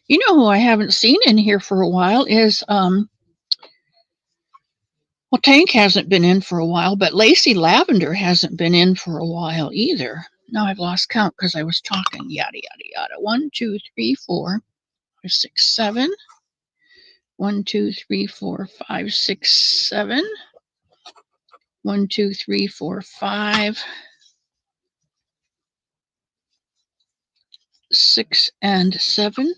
You know who I haven't seen in here for a while is well, Tank hasn't been in for a while, but Lacey Lavender hasn't been in for a while either. Now I've lost count because I was talking. Yada yada yada. 1, 2, 3, 4, 5, 6, 7. 1, 2, 3, 4, 5, 6, 7. 1, 2, 3, 4, 5, 6, and 7.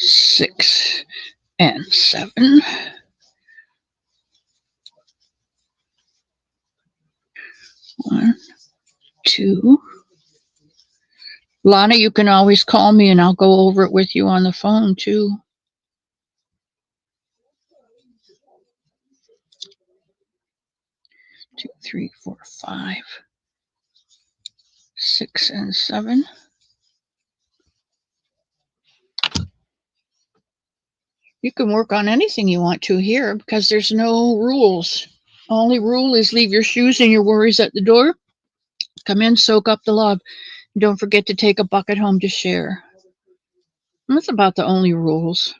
Six and 7. 1, 2. Lana, you can always call me and I'll go over it with you on the phone too. 2, 3, 4, 5, 6, and 7. You can work on anything you want to here because there's no rules. Only rule is leave your shoes and your worries at the door. Come in, soak up the love. Don't forget to take a bucket home to share. That's about the only rules.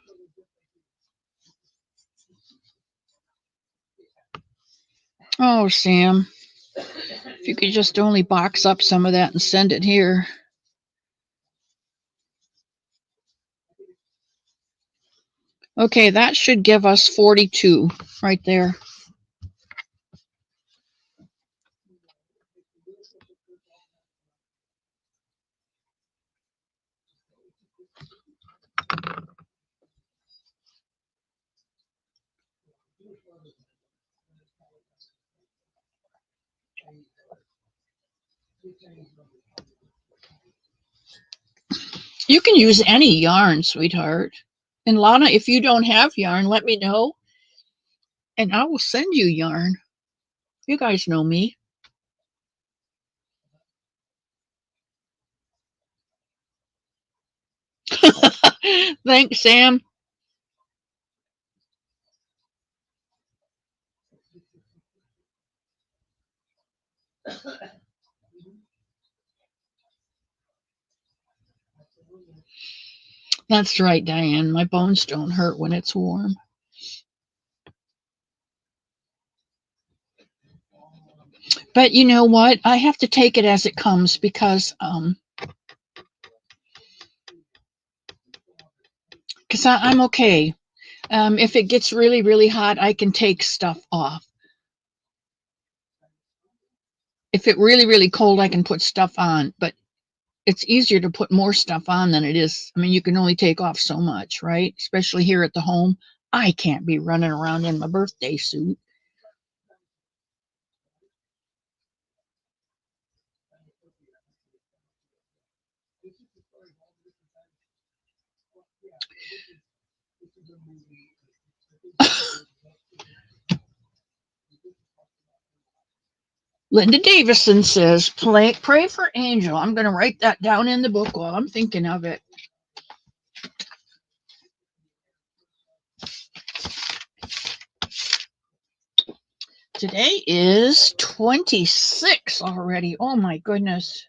Oh, Sam, if you could just only box up some of that and send it here. Okay, that should give us 42 right there. You can use any yarn, sweetheart. And Lana, if you don't have yarn, let me know and I will send you yarn. You guys know me. Thanks, Sam. That's right, Diane. My bones don't hurt when it's warm. But you know what? I have to take it as it comes because So I'm okay. If it gets really, really hot, I can take stuff off. If it really, really cold, I can put stuff on, but it's easier to put more stuff on than it is. I mean, you can only take off so much, right? Especially here at the home. I can't be running around in my birthday suit. Linda Davison says, pray for Angel. I'm going to write that down in the book while I'm thinking of it. Today is 26 already. Oh my goodness.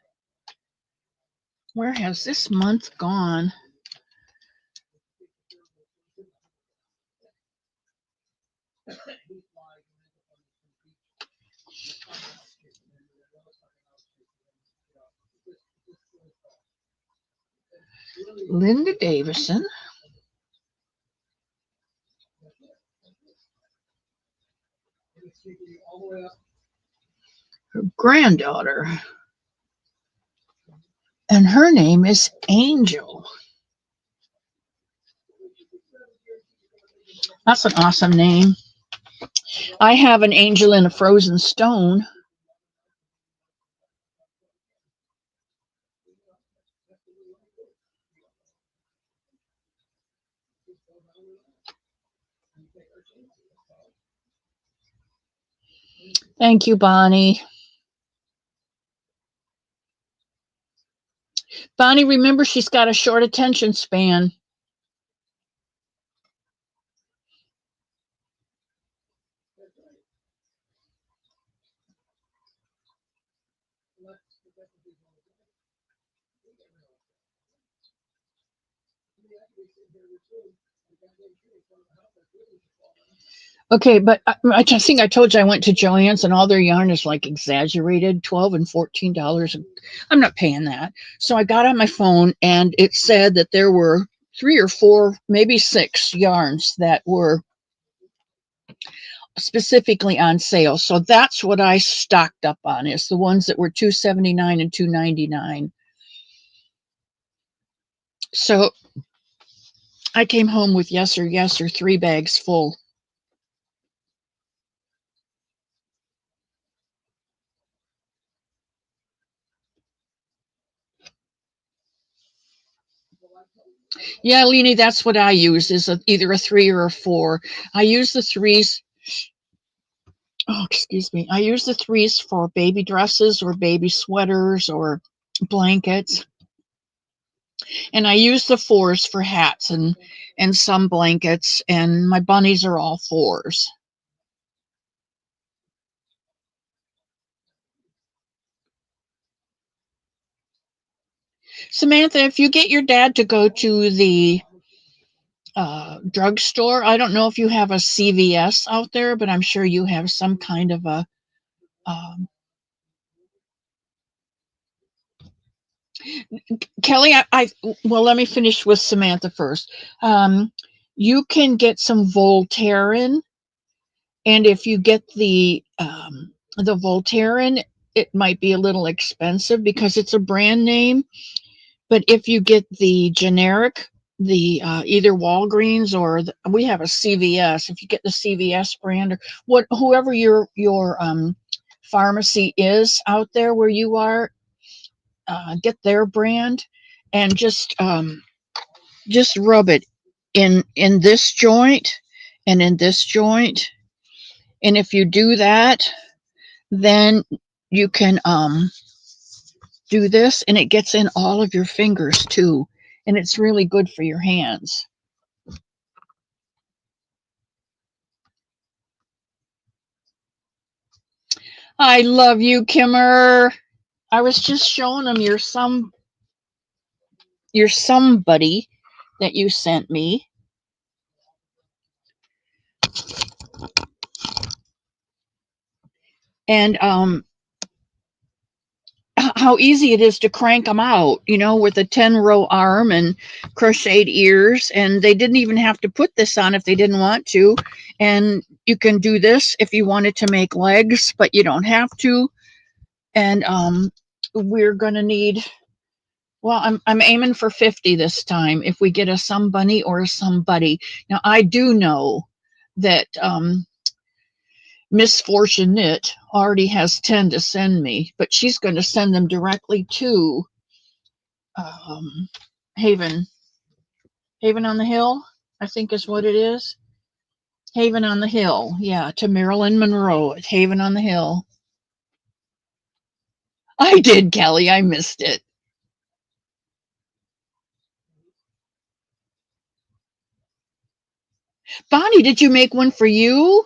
Where has this month gone? Linda Davison. Her granddaughter. And her name is Angel. That's an awesome name. I have an angel in a frozen stone. Thank you, Bonnie. Bonnie, remember she's got a short attention span. Okay, but I think I told you I went to Joann's and all their yarn is like exaggerated, $12 and $14. I'm not paying that. So I got on my phone and it said that there were 3 or 4, maybe 6 yarns that were specifically on sale. So that's what I stocked up on, is the ones that were $2.79 and $2.99. So I came home with yes or 3 bags full. Yeah, Leni, that's what I use, is either a 3 or a 4. I use the 3s. Oh, excuse me. I use the 3s for baby dresses or baby sweaters or blankets. And I use the 4s for hats and some blankets, and my bunnies are all 4s. Samantha, if you get your dad to go to the drugstore, I don't know if you have a CVS out there, but I'm sure you have some kind of a Kelly, well, let me finish with Samantha first. You can get some Voltaren, and if you get the Voltaren, it might be a little expensive because it's a brand name. But if you get the generic, the either Walgreens or we have a CVS. If you get the CVS brand, or whoever your pharmacy is out there where you are, get their brand, and just rub it in this joint and in this joint. And if you do that, then you can do this, and it gets in all of your fingers too, and it's really good for your hands. I love you, Kimmer. I was just showing them your somebody that you sent me. And how easy it is to crank them out, you know, with a 10-row arm and crocheted ears. And they didn't even have to put this on if they didn't want to. And you can do this if you wanted to make legs, but you don't have to. And we're going to need, well, I'm aiming for 50 this time if we get a Somebunny or a Somebody. Now, I do know that Miss Fortune Knit already has 10 to send me, but she's going to send them directly to Haven on the Hill, I think is what it is. Haven on the Hill, yeah, to Marilyn Monroe at Haven on the Hill. I did, Kelly, I missed it. Bonnie, did you make one for you,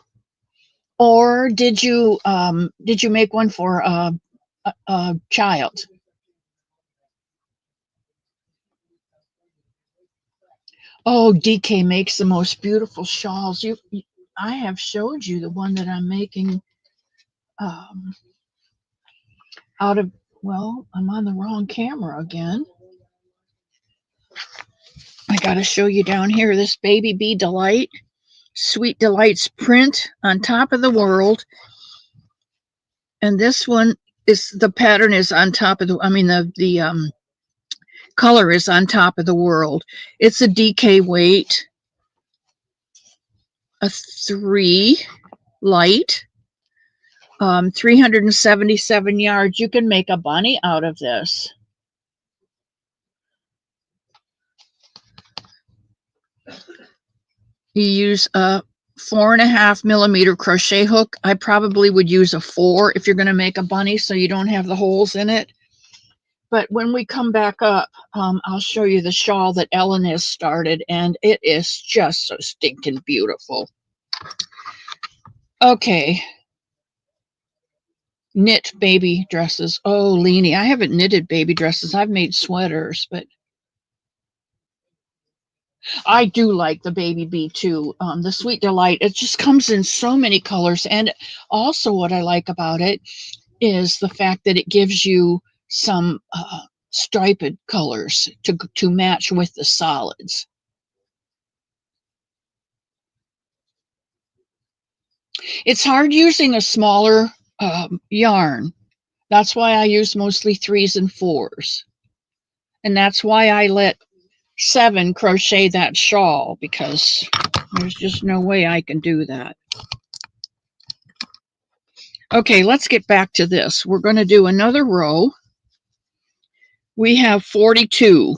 or did you make one for a child? Oh, DK makes the most beautiful shawls. I have showed you the one that I'm making out of, well, I'm on the wrong camera again. I got to show you down here this Baby Bee Delight, Sweet Delights print on top of the world. And this one is, the pattern is on top of the, I mean, the color is on top of the world. It's a DK weight, a 3 light, 377 yards. You can make a bunny out of this. You use a 4.5 millimeter crochet hook. I probably would use a 4 if you're going to make a bunny so you don't have the holes in it. But when we come back up, I'll show you the shawl that Ellen has started, and it is just so stinking beautiful. Okay. Knit baby dresses. Oh, Leanie, I haven't knitted baby dresses. I've made sweaters, but I do like the Baby Bee too. The Sweet Delight, it just comes in so many colors. And also what I like about it is the fact that it gives you some striped colors to match with the solids. It's hard using a smaller yarn. That's why I use mostly 3s and 4s. And that's why I let 7 crochet that shawl, because there's just no way I can do that. Okay, let's get back to this. We're going to do another row. We have 42.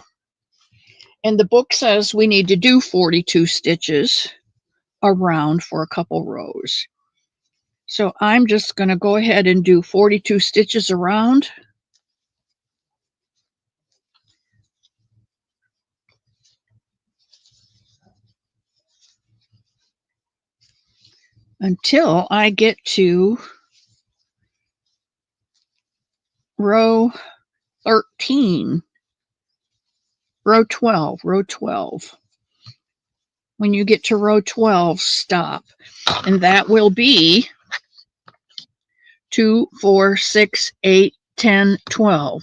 And the book says we need to do 42 stitches around for a couple rows. So I'm just going to go ahead and do 42 stitches around. Until I get to row 13, row 12. When you get to row 12, stop. And that will be 2, 4, 6, 8, 10, 12.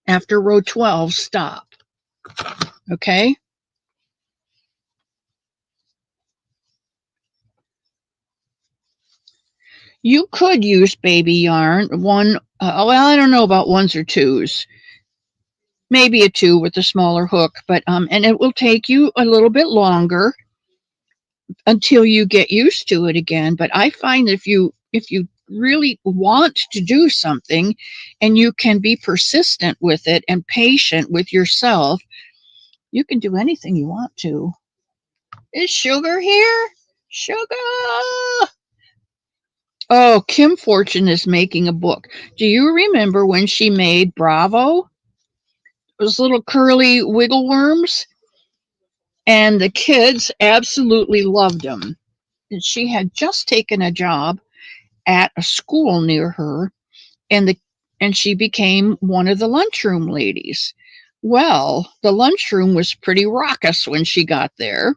After row 12, stop. Okay? You could use baby yarn, well, I don't know about 1s or 2s. Maybe a 2 with a smaller hook, but and it will take you a little bit longer until you get used to it again. But I find if you really want to do something and you can be persistent with it and patient with yourself, you can do anything you want to. Is Sugar here? Sugar! Oh, Kim Fortune is making a book. Do you remember when she made Bravo? Those little curly wiggle worms? And the kids absolutely loved them. And she had just taken a job at a school near her, and she became one of the lunchroom ladies. Well, the lunchroom was pretty raucous when she got there,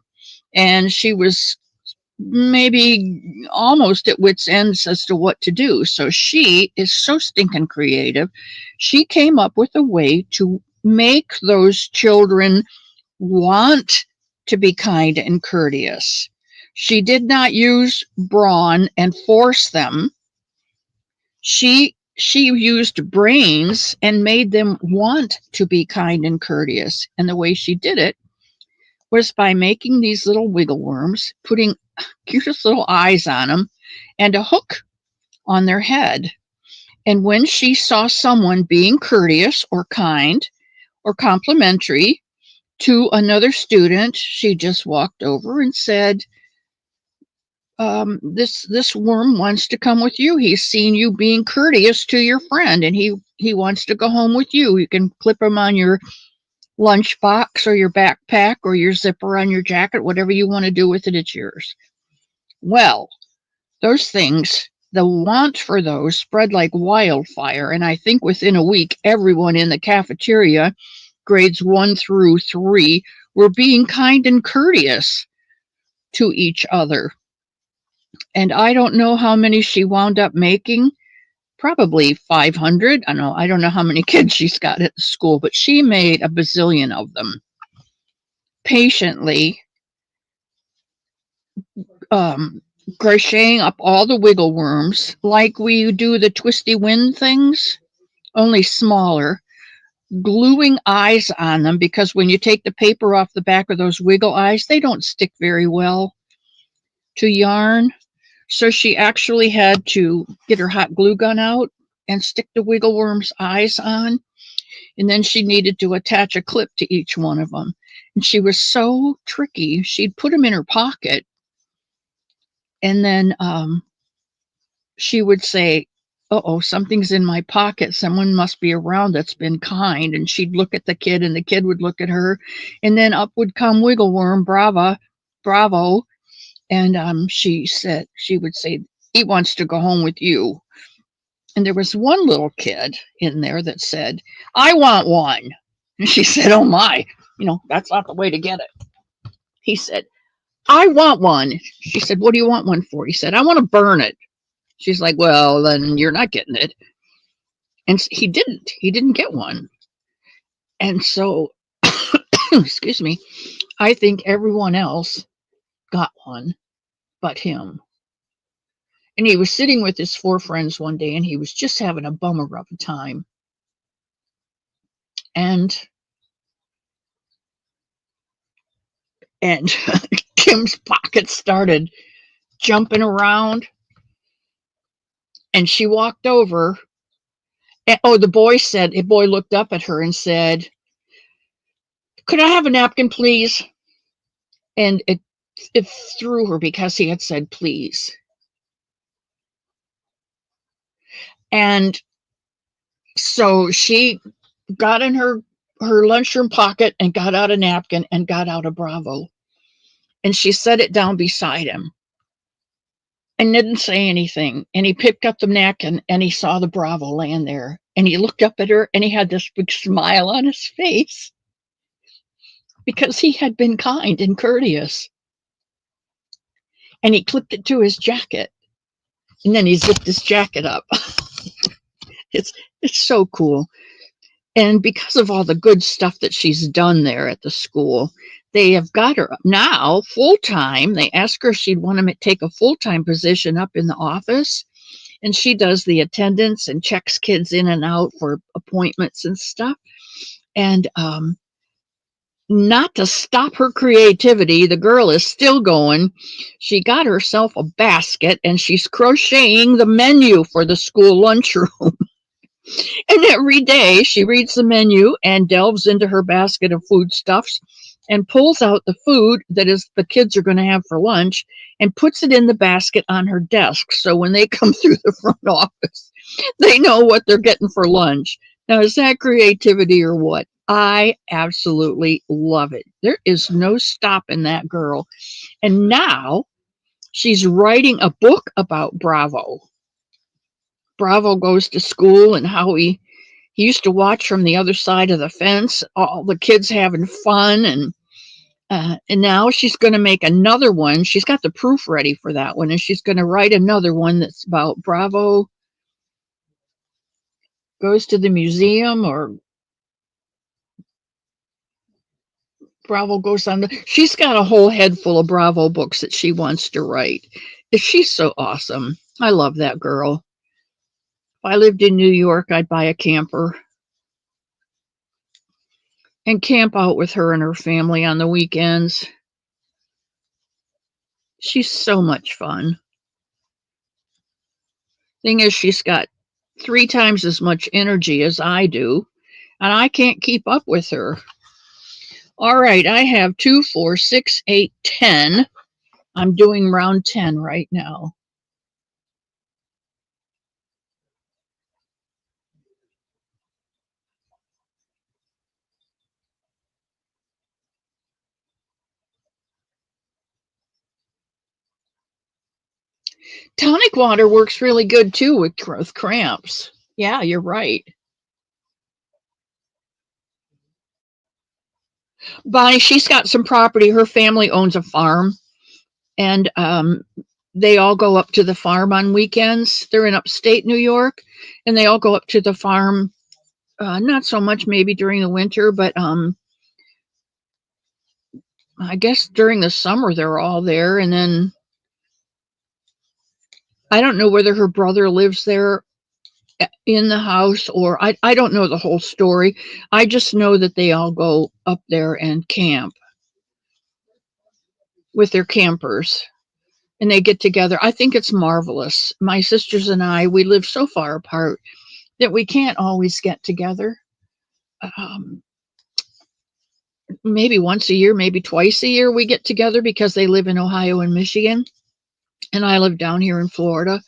and she was maybe almost at wit's ends as to what to do. So she is so stinking creative. She came up with a way to make those children want to be kind and courteous. She did not use brawn and force them. She used brains and made them want to be kind and courteous. And the way she did it was by making these little wiggle worms, putting cutest little eyes on them, and a hook on their head. And when she saw someone being courteous or kind or complimentary to another student, she just walked over and said, this worm wants to come with you. He's seen you being courteous to your friend, and he wants to go home with you. You can clip him on your lunchbox or your backpack or your zipper on your jacket, whatever you want to do with it, it's yours. Well, those things, the want for those spread like wildfire, and I think within a week, everyone in the cafeteria, grades 1 through 3, were being kind and courteous to each other. And I don't know how many she wound up making, probably 500. I don't know how many kids she's got at the school, but she made a bazillion of them. Patiently crocheting up all the wiggle worms like we do the twisty wind things, only smaller, gluing eyes on them, because when you take the paper off the back of those wiggle eyes, they don't stick very well to yarn. So she actually had to get her hot glue gun out and stick the wiggle worm's eyes on. And then she needed to attach a clip to each one of them. And she was so tricky. She'd put them in her pocket, and then she would say, uh-oh, something's in my pocket. Someone must be around that's been kind. And she'd look at the kid, and the kid would look at her. And then up would come Wiggle Worm, bravo. And she would say, he wants to go home with you. And there was one little kid in there that said, I want one. And she said, oh my, that's not the way to get it. He said, I want one. She said, what do you want one for? He said, I want to burn it. She's like, well, then you're not getting it. And he didn't get one. And so, excuse me, I think everyone else got one but him. And he was sitting with his 4 friends one day, and he was just having a bummer of a time. And Kim's pocket started jumping around, and she walked over. And, the boy looked up at her and said, could I have a napkin, please? And it threw her because he had said, please. And so she got in her lunchroom pocket and got out a napkin and got out a Bravo. And she set it down beside him and didn't say anything. And he picked up the napkin and he saw the Bravo laying there. And he looked up at her and he had this big smile on his face because he had been kind and courteous. And he clipped it to his jacket. And then he zipped his jacket up. It's so cool. And because of all the good stuff that she's done there at the school, they have got her now full-time. They asked her if she'd want to take a full-time position up in the office. And she does the attendance and checks kids in and out for appointments and stuff. And not to stop her creativity, the girl is still going. She got herself a basket, and she's crocheting the menu for the school lunchroom. And every day she reads the menu and delves into her basket of foodstuffs and pulls out the food that is the kids are going to have for lunch and puts it in the basket on her desk. So when they come through the front office, they know what they're getting for lunch. Now, is that creativity or what? I absolutely love it. There is no stopping that girl. And now she's writing a book about Bravo. Bravo goes to school and how he used to watch from the other side of the fence, all the kids having fun. And now she's going to make another one. She's got the proof ready for that one, and she's going to write another one that's about Bravo goes to the museum, or Bravo goes on the. She's got a whole head full of Bravo books that she wants to write. She's so awesome. I love that girl. If I lived in New York, I'd buy a camper and camp out with her and her family on the weekends. She's so much fun. Thing is, she's got 3 times as much energy as I do, and I can't keep up with her. All right, I have 2, 4, 6, 8, 10. I'm doing round 10 right now. Tonic water works really good too with cramps. Yeah, you're right. Bonnie, she's got some property. Her family owns a farm, and they all go up to the farm on weekends. They're in upstate New York, and they all go up to the farm. Not so much maybe during the winter, but I guess during the summer they're all there. And then I don't know whether her brother lives there in the house, or I don't know the whole story. I just know that they all go up there and camp with their campers, and they get together. I think it's marvelous. My sisters and I, we live so far apart that we can't always get together. Um, Maybe once a year, maybe twice a year we get together because they live in Ohio and Michigan, and I live down here in Florida.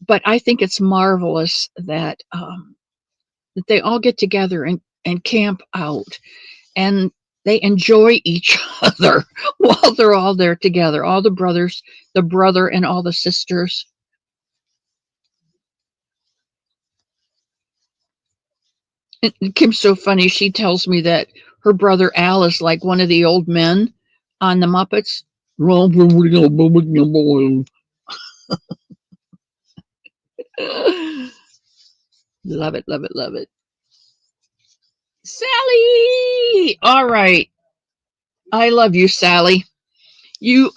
But I think it's marvelous that they all get together and camp out, and they enjoy each other while they're all there together. All the brothers, the brother and all the sisters. And Kim's so funny. She tells me that her brother Al is like one of the old men on the Muppets. Love it, love it, love it. Sally! All right. I love you, Sally. You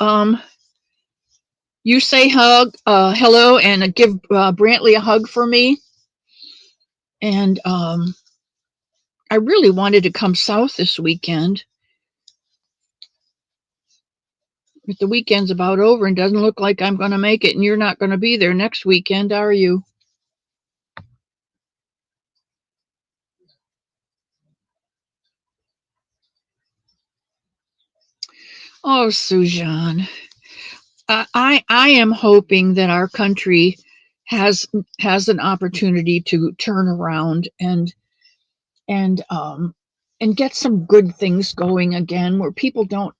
you say hello and give Brantley a hug for me. And I really wanted to come south this weekend, but the weekend's about over and doesn't look like I'm going to make it. And you're not going to be there next weekend, are you? Oh, Sujan, I am hoping that our country has has an opportunity to turn around and um and get some good things going again, where people don't.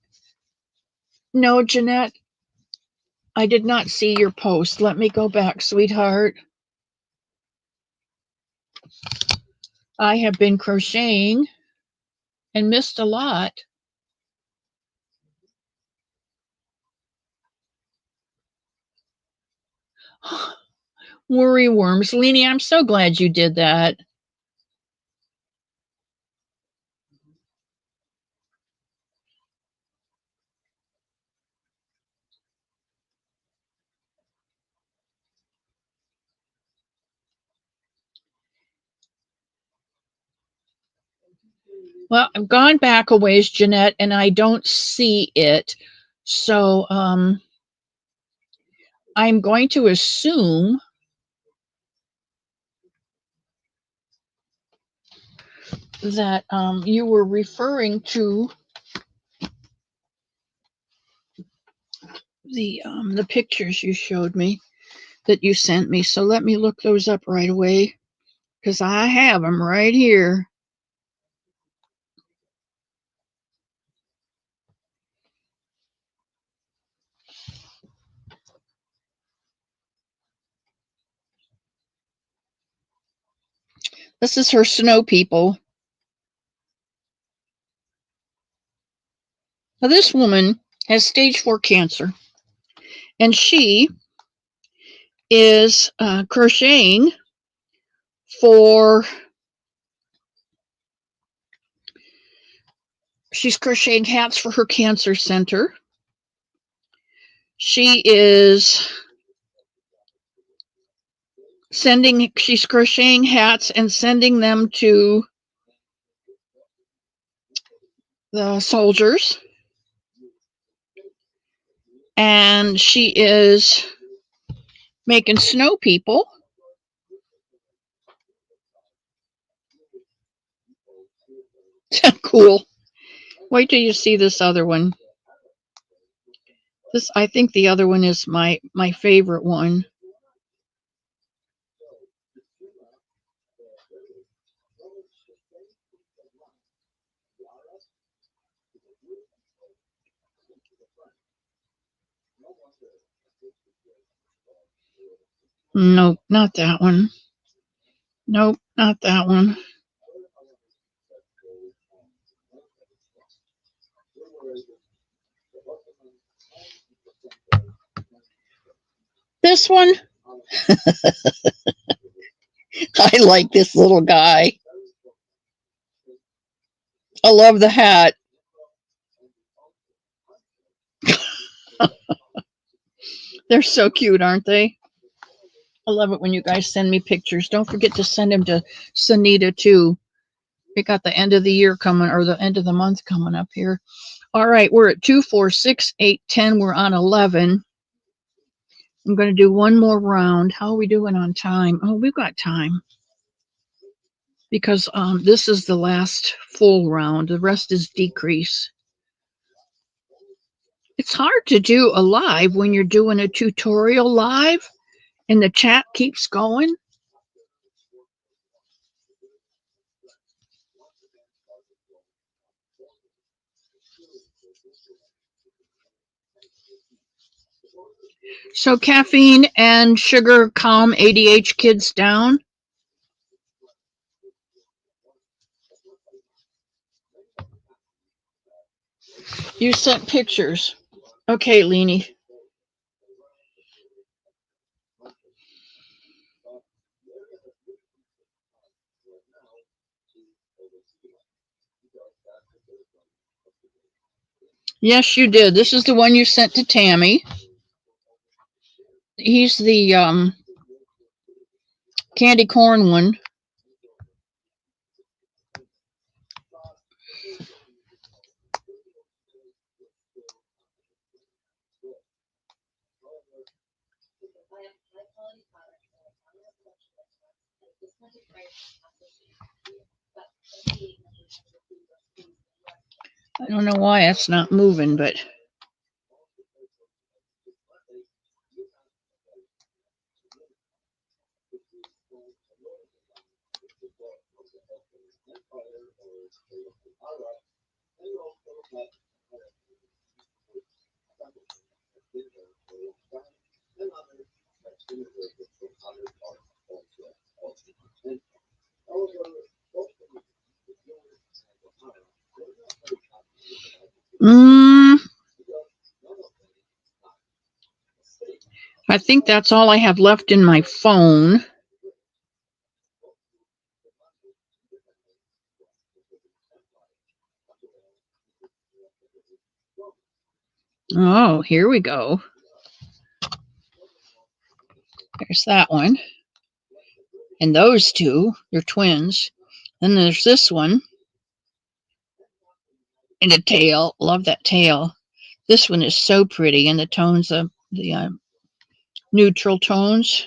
No, Jeanette, I did not see your post. Let me go back, sweetheart. I have been crocheting and missed a lot. Worry worms. Leanie, I'm so glad you did that. Well, I've gone back a ways, Jeanette, and I don't see it. So I'm going to assume that you were referring to the pictures you showed me that you sent me. So let me look those up right away because I have them right here. This is her snow people. Now, this woman has stage 4 cancer, and she is crocheting for, she's crocheting hats for her cancer center. She's crocheting hats and sending them to the soldiers. And she is making snow people. Cool. Wait till you see this other one. I think the other one is my favorite one. Nope, not that one. Nope, not that one. This one. I like this little guy. I love the hat. They're so cute, aren't they? I love it when you guys send me pictures. Don't forget to send them to Sunita too. We got the end of the year coming, or the end of the month coming up here. All right, we're at 2, 4, 6, 8, 10. We're on 11. I'm going to do one more round. How are we doing on time? Oh, we've got time. Because this is the last full round. The rest is decrease. It's hard to do a live when you're doing a tutorial live and the chat keeps going. So caffeine and sugar calm ADH kids down. You sent pictures. Okay, Leanie. Yes, you did. This is the one you sent to Tammy. He's the candy corn one. I don't know why it's not moving, but I think that's all I have left in my phone. Oh, here we go. There's that one. And those two, they're twins. Then there's this one. And a tail. Love that tail. This one is so pretty. And the tones of the neutral tones.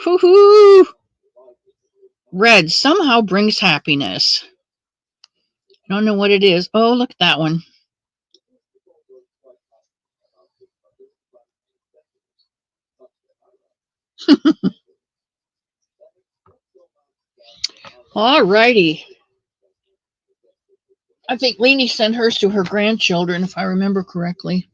Hoo-hoo! Red somehow brings happiness. I don't know what it is. Oh, look at that one. All righty. I think Leanie sent hers to her grandchildren, if I remember correctly.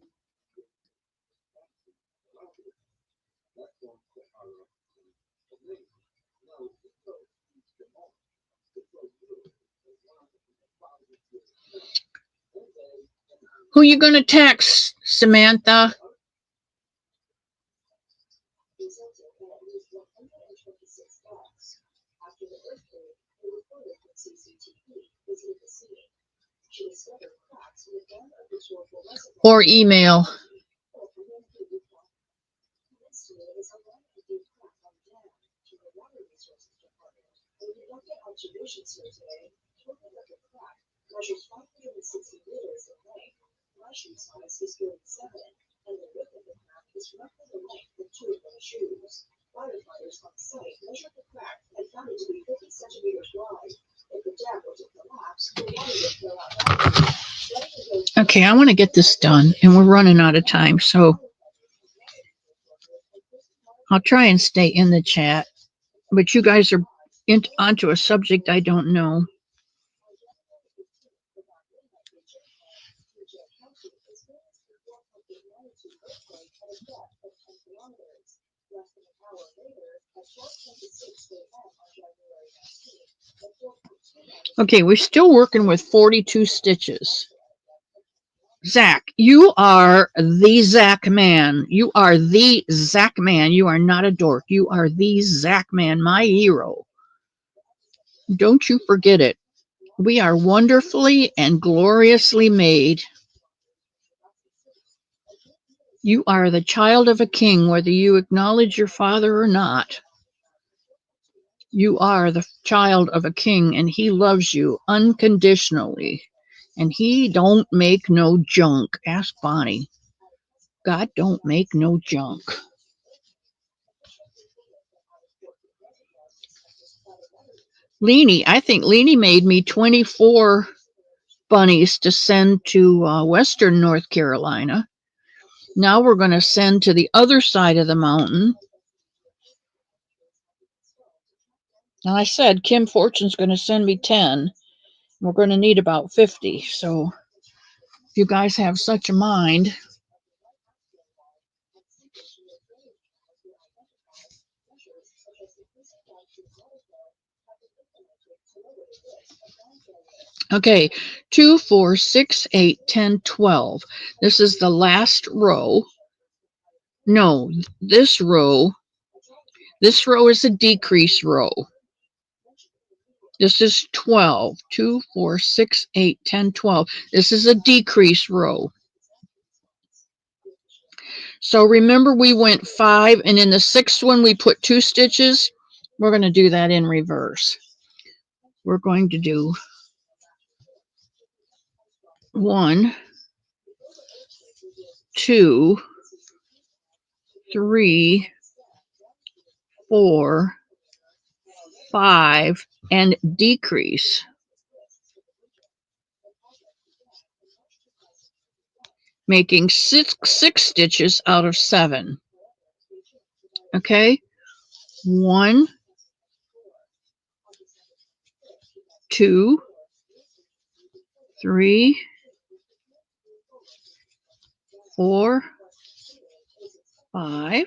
Who you going to text, Samantha? Or email? Okay, I want to get this done, and we're running out of time, so I'll try and stay in the chat. But you guys are onto a subject I don't know. Okay, we're still working with 42 stitches. Zach, you are the Zach man. You are the Zach man. You are not a dork. You are the Zach man, my hero. Don't you forget it. We are wonderfully and gloriously made. You are the child of a king, whether you acknowledge your father or not. You are the child of a king, and he loves you unconditionally. And he don't make no junk. Ask Bonnie. God don't make no junk. Leanie, I think Leanie made me 24 bunnies to send to Western North Carolina. Now we're going to send to the other side of the mountain. Now I said Kim Fortune's going to send me 10. We're going to need about 50. So if you guys have such a mind. Okay, 2, 4, 6, 8, 10, 12. This is the last row. No, this row is a decrease row. This is 12. 2, 4, 6, 8, 10, 12. This is a decrease row. So remember we went 5, and in the 6th one we put 2 stitches. We're going to do that in reverse. We're going to do 1, 2, 3, 4, 5, and decrease. Making six stitches out of 7. Okay, 1, 2, 3, 4, 5,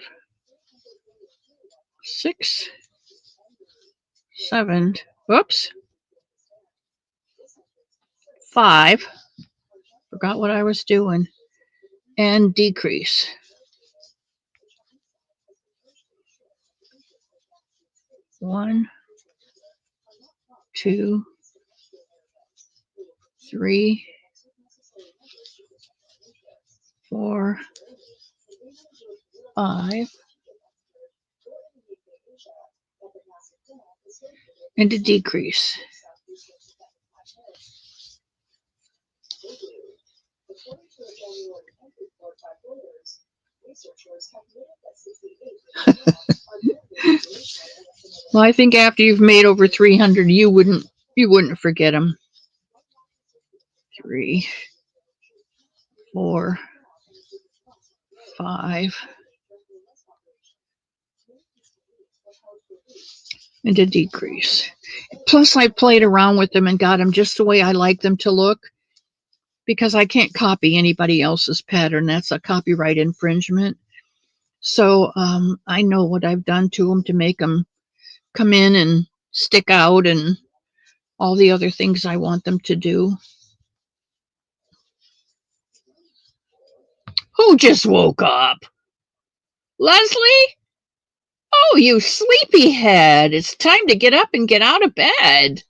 6, 7. Whoops. 5. Forgot what I was doing. And decrease. 1, 2, 3, 4, 5, and a decrease. Well, I think after you've made over 300, you wouldn't forget them. 3, 4, 5, and a decrease. Plus, I played around with them and got them just the way I like them to look, because I can't copy anybody else's pattern. That's a copyright infringement. So I know what I've done to them to make them come in and stick out and all the other things I want them to do. Who just woke up? Leslie? Oh, you sleepyhead. It's time to get up and get out of bed.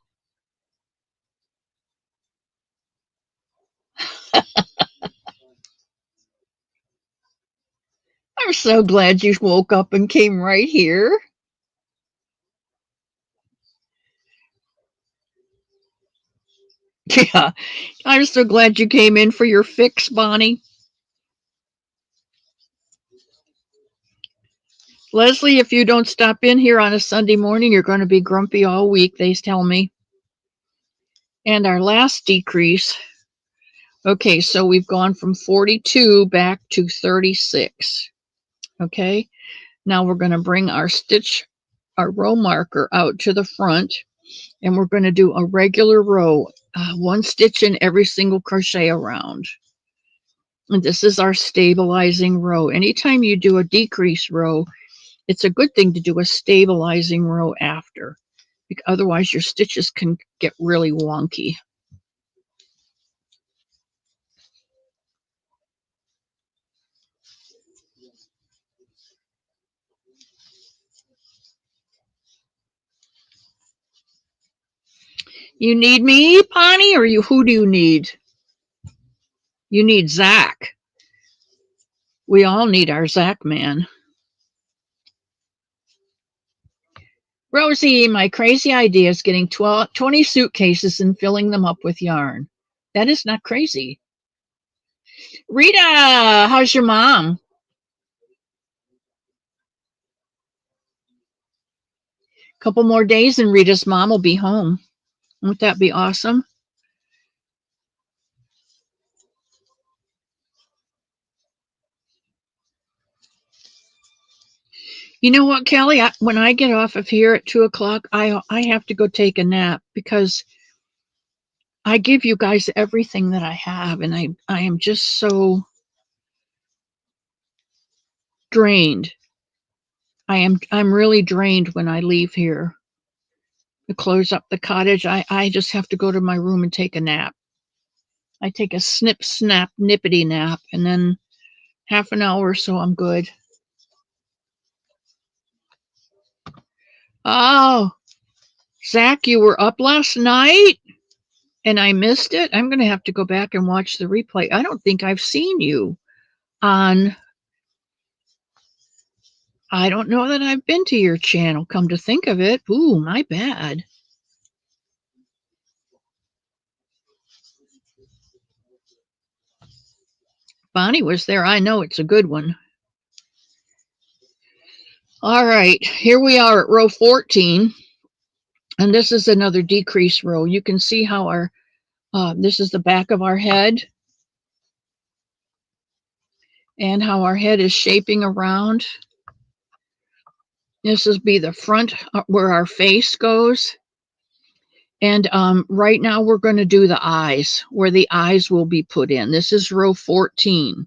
I'm so glad you woke up and came right here. Yeah, I'm so glad you came in for your fix, Bonnie. Leslie, if you don't stop in here on a Sunday morning, you're going to be grumpy all week, they tell me. And our last decrease, okay, so we've gone from 42 back to 36. Okay, now we're going to bring our row marker out to the front, and we're going to do a regular row, one stitch in every single crochet around. And this is our stabilizing row. Anytime you do a decrease row, it's a good thing to do a stabilizing row after. Otherwise, your stitches can get really wonky. You need me, Bonnie, or who do you need? You need Zach. We all need our Zach man. Rosie, my crazy idea is getting 20 suitcases and filling them up with yarn. That is not crazy. Rita, how's your mom? A couple more days and Rita's mom will be home. Won't that be awesome? You know what, Kelly? When I get off of here at 2 o'clock, I have to go take a nap because I give you guys everything that I have, and I am just so drained. I'm really drained when I leave here to close up the cottage. I just have to go to my room and take a nap. I take a snip, snap, nippity nap, and then half an hour or so I'm good. Oh, Zach, you were up last night and I missed it. I'm going to have to go back and watch the replay. I don't think I've seen you on. I don't know that I've been to your channel, come to think of it. Ooh, my bad. Bonnie was there. I know it's a good one. All right, here we are at row 14. And this is another decrease row. You can see how our, this is the back of our head. And how our head is shaping around. This will be the front where our face goes. And right now we're going to do the eyes, where the eyes will be put in. This is row 14.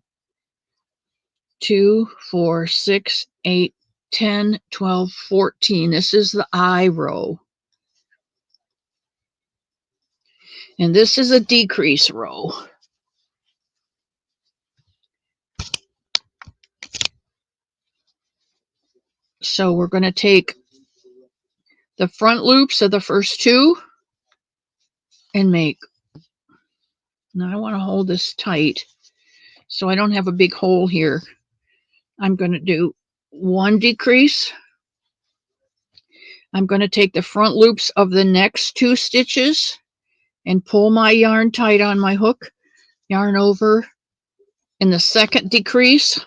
2, 4, 6, 8, 10, 12, 14. This is the eye row. And this is a decrease row. So we're going to take the front loops of the first two and make. Now I want to hold this tight so I don't have a big hole here. I'm going to do one decrease. I'm going to take the front loops of the next two stitches and pull my yarn tight on my hook, yarn over in the second decrease,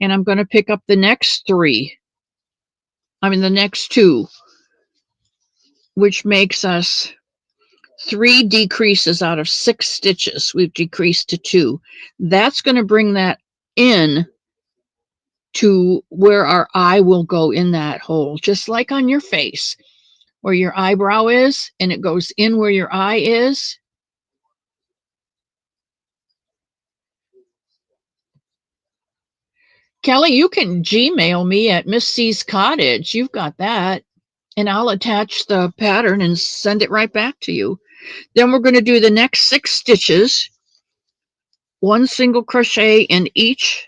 and I'm going to pick up the next three. The next two, which makes us 3 decreases out of 6 stitches. We've decreased to 2. That's going to bring that in to where our eye will go in that hole, just like on your face, where your eyebrow is, and it goes in where your eye is. Kelly, you can Gmail me at Miss C's Cottage. You've got that. And I'll attach the pattern and send it right back to you. Then we're going to do the next 6 stitches 1 single crochet in each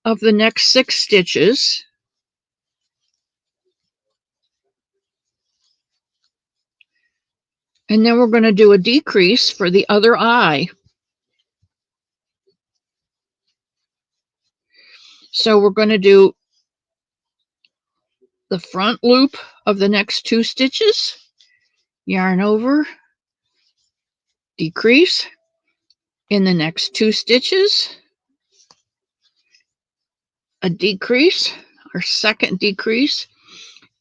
of the next 6 stitches. And then we're going to do a decrease for the other eye. So we're going to do the front loop of the next 2 stitches, yarn over, decrease in the next 2 stitches, a decrease, our second decrease,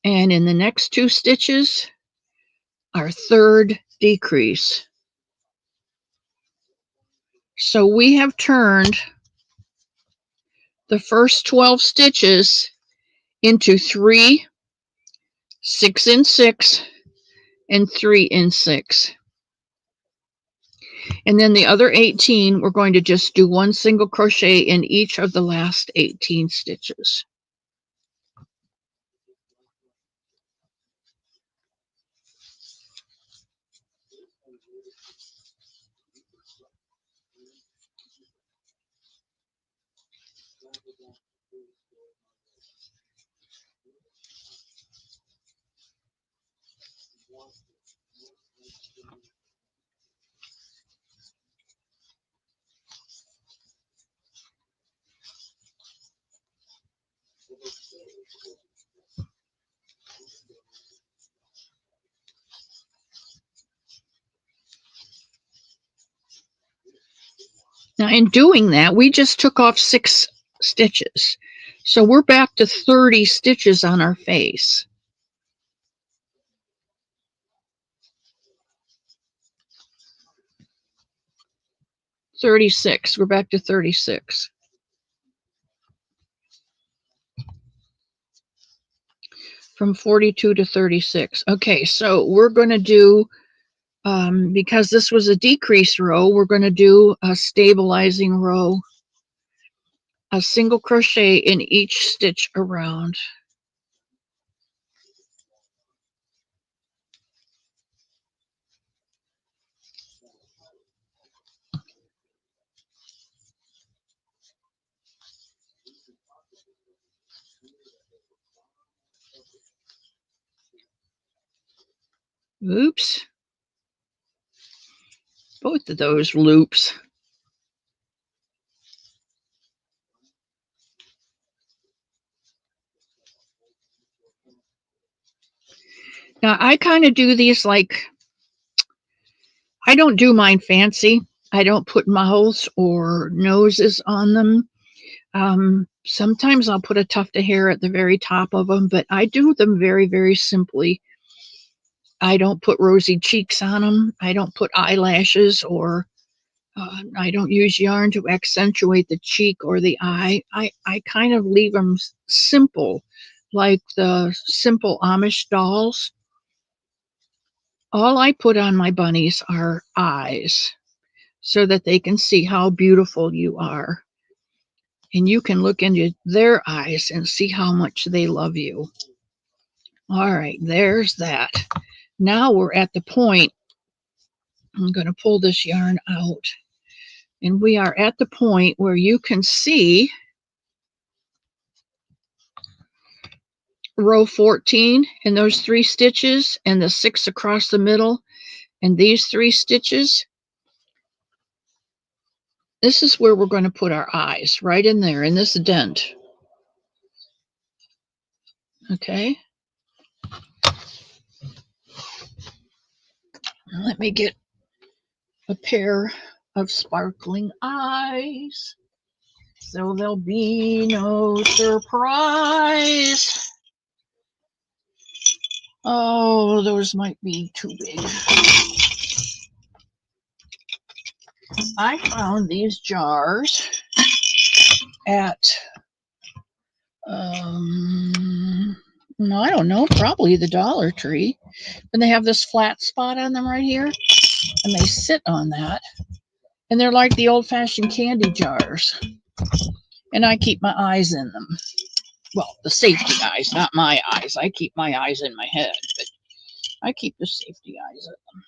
and in the next 2 stitches, our third decrease. So we have turned the first 12 stitches into 3 6 in 6 and 3 in 6. And then the other 18, we're going to just do 1 single crochet in each of the last 18 stitches. Now, in doing that, we just took off 6 stitches. So we're back to 30 stitches on our face. We're back to 36. From 42 to 36. Okay, so we're going to do, because this was a decrease row, we're going to do a stabilizing row, a single crochet in each stitch around. Oops. Both of those loops. Now, I kind of do these like, I don't do mine fancy. I don't put mouths or noses on them. Sometimes I'll put a tuft of hair at the very top of them, but I do them very, very simply. I don't put rosy cheeks on them. I don't put eyelashes, or I don't use yarn to accentuate the cheek or the eye. I kind of leave them simple, like the simple Amish dolls. All I put on my bunnies are eyes so that they can see how beautiful you are. And you can look into their eyes and see how much they love you. All right, there's that. Now we're at the point, I'm going to pull this yarn out, and we are at the point where you can see row 14 and those 3 stitches and the 6 across the middle and these 3 stitches. This is where we're going to put our eyes, right in there in this dent. Okay. Now let me get a pair of sparkling eyes so there'll be no surprise. Oh, those might be too big. I found these jars at, no, I don't know, probably the Dollar Tree. And they have this flat spot on them right here, and they sit on that. And they're like the old-fashioned candy jars. And I keep my eyes in them. Well, the safety eyes, not my eyes. I keep my eyes in my head, but I keep the safety eyes in them.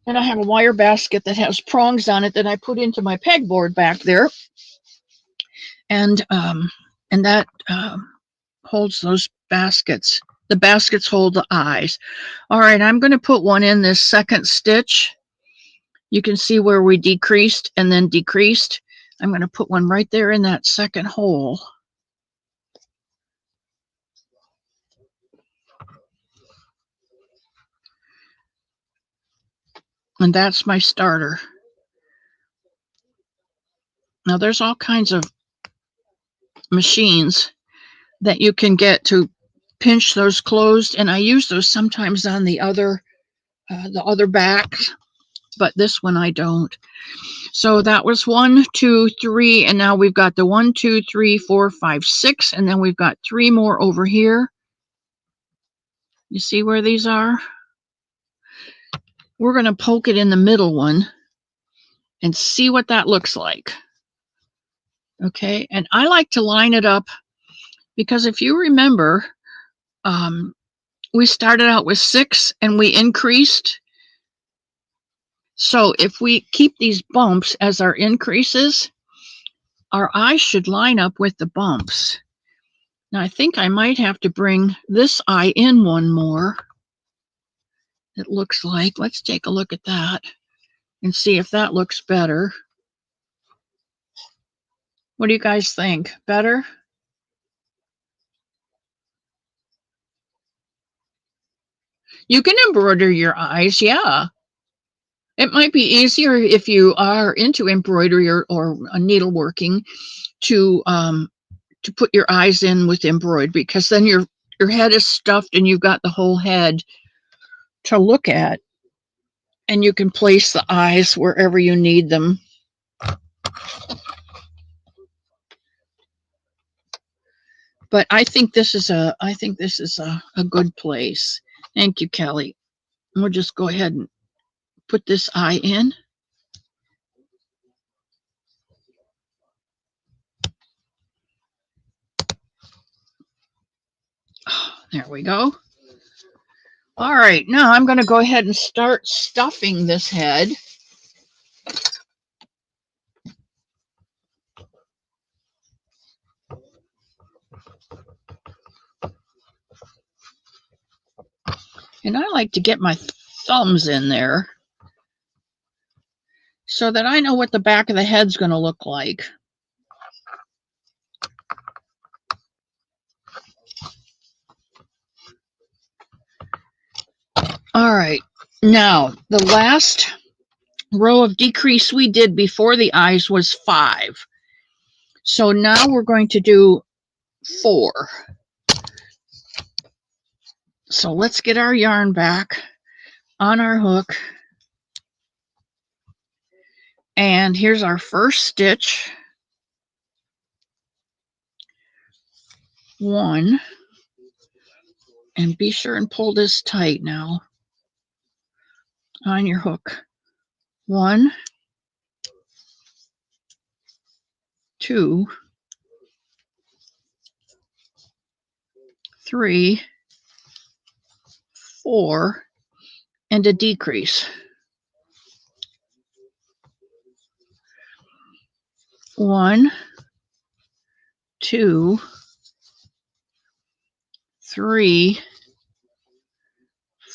And I have a wire basket that has prongs on it that I put into my pegboard back there. And that holds those baskets. The baskets hold the eyes. All right, I'm going to put one in this second stitch. You can see where we decreased and then decreased. I'm going to put one right there in that second hole. And that's my starter. Now there's all kinds of machines that you can get to pinch those closed, and I use those sometimes on the other backs, but this one I don't. So that was 1, 2, 3, and now we've got the 1, 2, 3, 4, 5, 6, and then we've got 3 more over here. You see where these are? We're going to poke it in the middle one and see what that looks like. Okay, and I like to line it up because if you remember, we started out with 6 and we increased. So if we keep these bumps as our increases, our eyes should line up with the bumps. Now I think I might have to bring this eye in one more. It looks like, let's take a look at that and see if that looks better. What do you guys think? Better? You can embroider your eyes, yeah. It might be easier if you are into embroidery or needleworking to put your eyes in with embroidery, because then your head is stuffed and you've got the whole head to look at, and you can place the eyes wherever you need them. But I think this is a good place. Thank you, Kelly. We'll just go ahead and put this eye in. There we go. All right, now I'm going to go ahead and start stuffing this head. And I like to get my thumbs in there so that I know what the back of the head's going to look like. All right, now the last row of decrease we did before the eyes was 5. So now we're going to do 4. So let's get our yarn back on our hook. And here's our first stitch. 1. And be sure and pull this tight now on your hook. 1, 2, 3, 4, and a decrease. 1, 2, 3,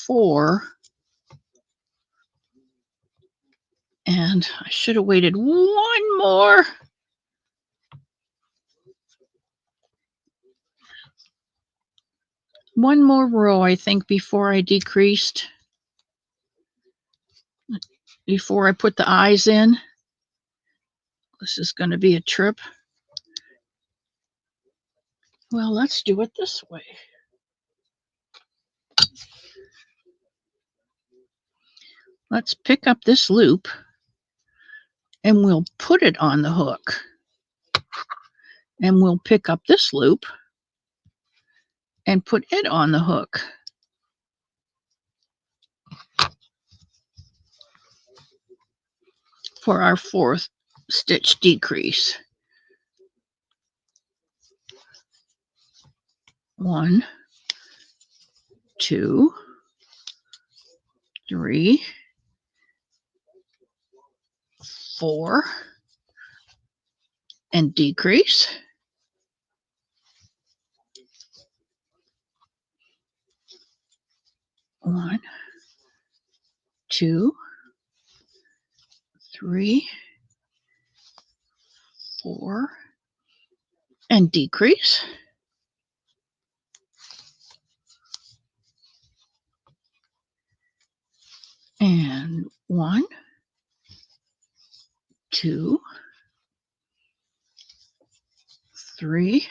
4, and I should have waited one more. One more row, I think, before I decreased. Before I put the eyes in. This is going to be a trip. Well, let's do it this way. Let's pick up this loop and we'll put it on the hook. And we'll pick up this loop and put it on the hook. For our 4th stitch decrease. 1, 2, 3, 4, and decrease. 1, 2, 3, 4, and decrease. And 1, 2, 3,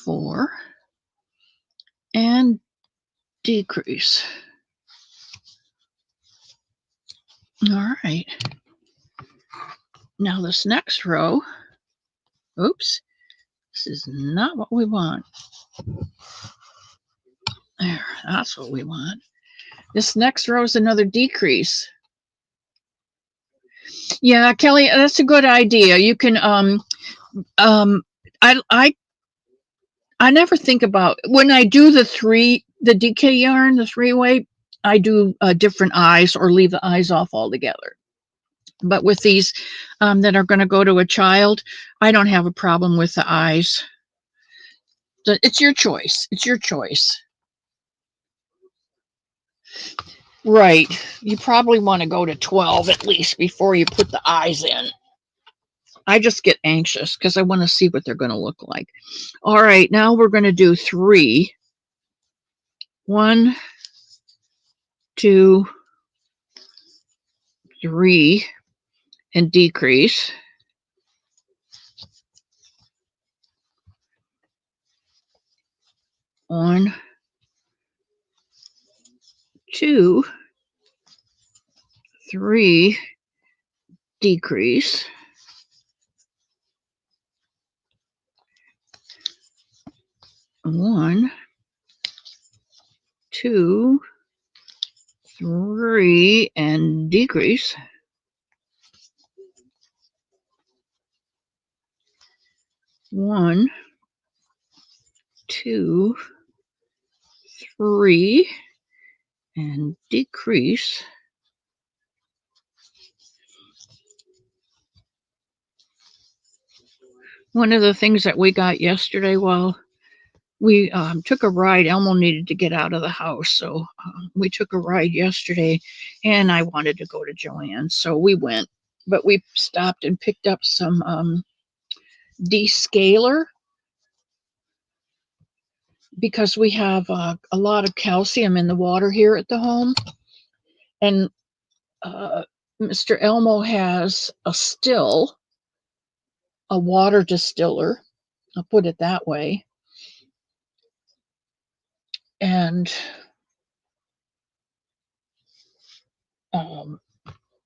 4, and decrease. All right. Now this next row, oops, this is not what we want. There, that's what we want. This next row is another decrease. Yeah, Kelly, that's a good idea. You can I never think about when I do the DK yarn, the 3-way, I do different eyes or leave the eyes off altogether. But with these that are going to go to a child, I don't have a problem with the eyes. It's your choice. It's your choice. Right. You probably want to go to 12 at least before you put the eyes in. I just get anxious because I want to see what they're going to look like. All right, now we're going to do 3. 1, 2, 3, and decrease. 1, 2, 3, decrease. 1, 2, 3, and decrease. 1, 2, 3, and decrease. One of the things that we got yesterday while we took a ride, Elmo needed to get out of the house, so we took a ride yesterday, and I wanted to go to Joann's, so we went. But we stopped and picked up some descaler because we have a lot of calcium in the water here at the home, and Mr. Elmo has a water distiller, I'll put it that way, and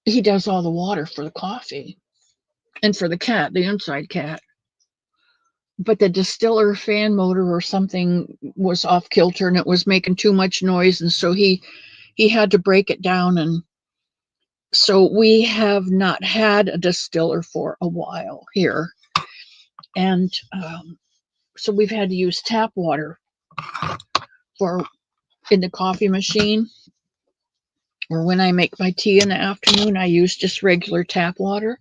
he does all the water for the coffee and for the cat, the inside cat. But the distiller fan motor or something was off kilter and it was making too much noise, and so he had to break it down, and so we have not had a distiller for a while here, and so we've had to use tap water in the coffee machine, or when I make my tea in the afternoon I use just regular tap water.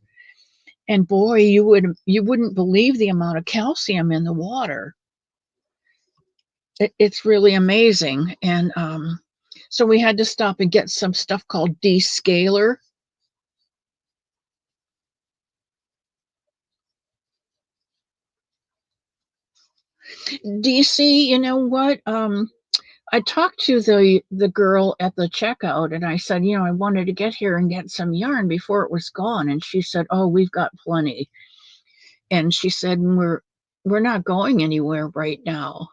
And boy, you wouldn't believe the amount of calcium in the water. It's really amazing. And so we had to stop and get some stuff called descaler. DC, you know what? I talked to the girl at the checkout, and I said, I wanted to get here and get some yarn before it was gone. And she said, oh, we've got plenty. And she said, we're not going anywhere right now.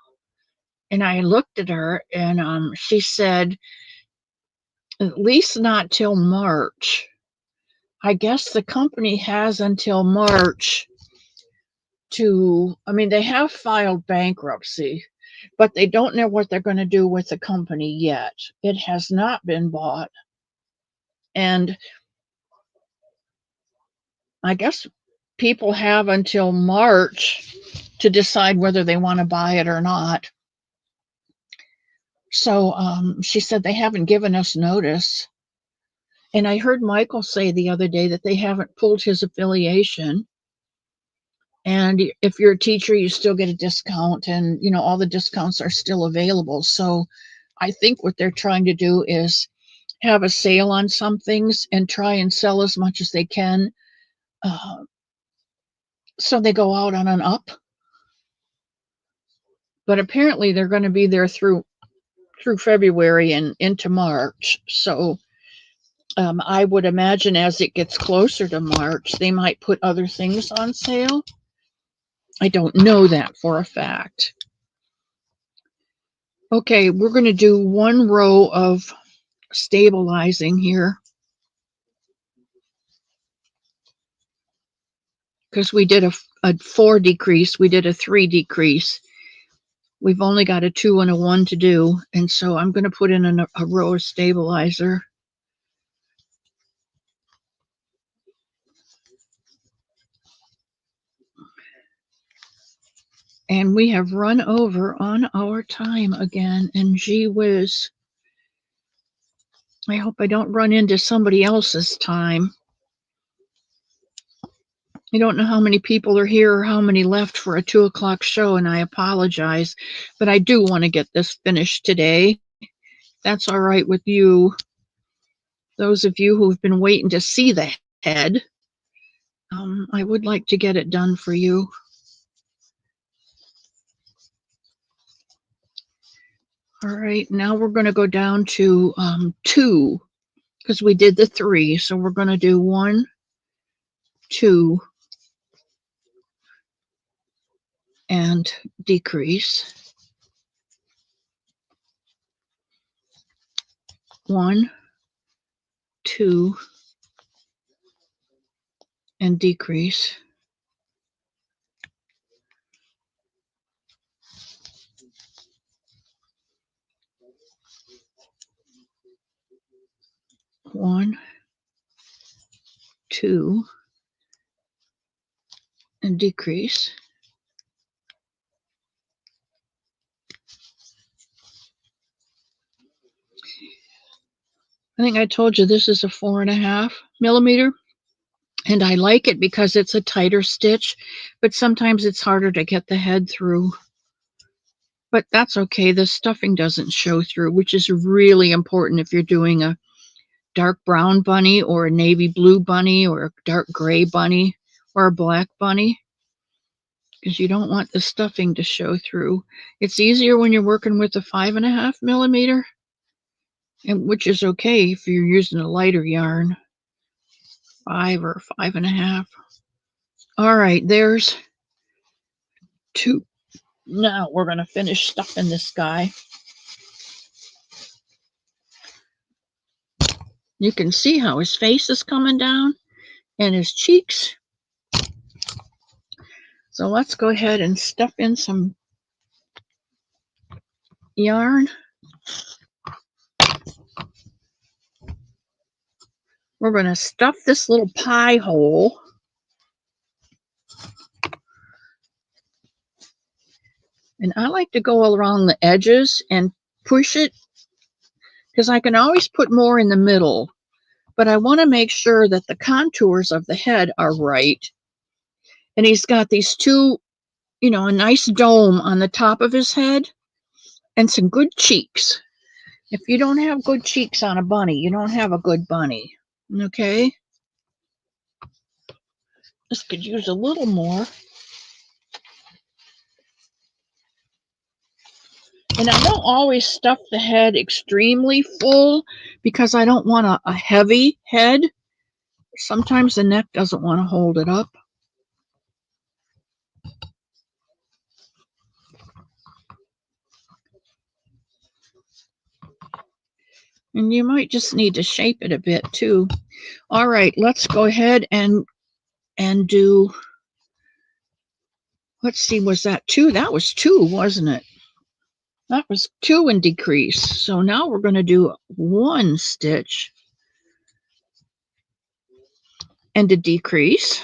And I looked at her, and she said, at least not till March. I guess the company has until March they have filed bankruptcy, but they don't know what they're going to do with the company yet. It has not been bought. And I guess people have until March to decide whether they want to buy it or not. So she said they haven't given us notice. And I heard Michael say the other day that they haven't pulled his affiliation. And if you're a teacher, you still get a discount, and all the discounts are still available. So I think what they're trying to do is have a sale on some things and try and sell as much as they can, so they go out on an up. But apparently they're going to be there through February and into March. So I would imagine as it gets closer to March, they might put other things on sale. I don't know that for a fact. Okay, we're going to do one row of stabilizing here, because we did a 4 decrease, we did a 3 decrease. We've only got a 2 and a 1 to do, and so I'm going to put in a row of stabilizer. And we have run over on our time again, and gee whiz. I hope I don't run into somebody else's time. I don't know how many people are here or how many left for a 2 o'clock show, and I apologize, but I do want to get this finished today. That's all right with you. Those of you who've been waiting to see the head, I would like to get it done for you. All right, now we're going to go down to 2, because we did the 3. So we're going to do 1, 2, and decrease. 1, 2, and decrease. 1, 2, and decrease. I think I told you this is a 4.5 millimeter, and I like it because it's a tighter stitch, but sometimes it's harder to get the head through. But that's okay. The stuffing doesn't show through, which is really important if you're doing a dark brown bunny or a navy blue bunny or a dark gray bunny or a black bunny, because you don't want the stuffing to show through. It's easier when you're working with a 5.5 millimeter, and which is okay if you're using a lighter yarn, 5 or 5.5. All right, there's 2. Now we're going to finish stuffing this guy. You can see how his face is coming down and his cheeks. So let's go ahead and stuff in some yarn. We're going to stuff this little pie hole. And I like to go around the edges and push it, because I can always put more in the middle, but I want to make sure that the contours of the head are right. And he's got these 2, a nice dome on the top of his head and some good cheeks. If you don't have good cheeks on a bunny, you don't have a good bunny. Okay? This could use a little more. And I don't always stuff the head extremely full, because I don't want a heavy head. Sometimes the neck doesn't want to hold it up. And you might just need to shape it a bit too. All right, let's go ahead and do, let's see, was that 2? That was 2, wasn't it? That was 2 and decrease. So now we're going to do 1 stitch and a decrease.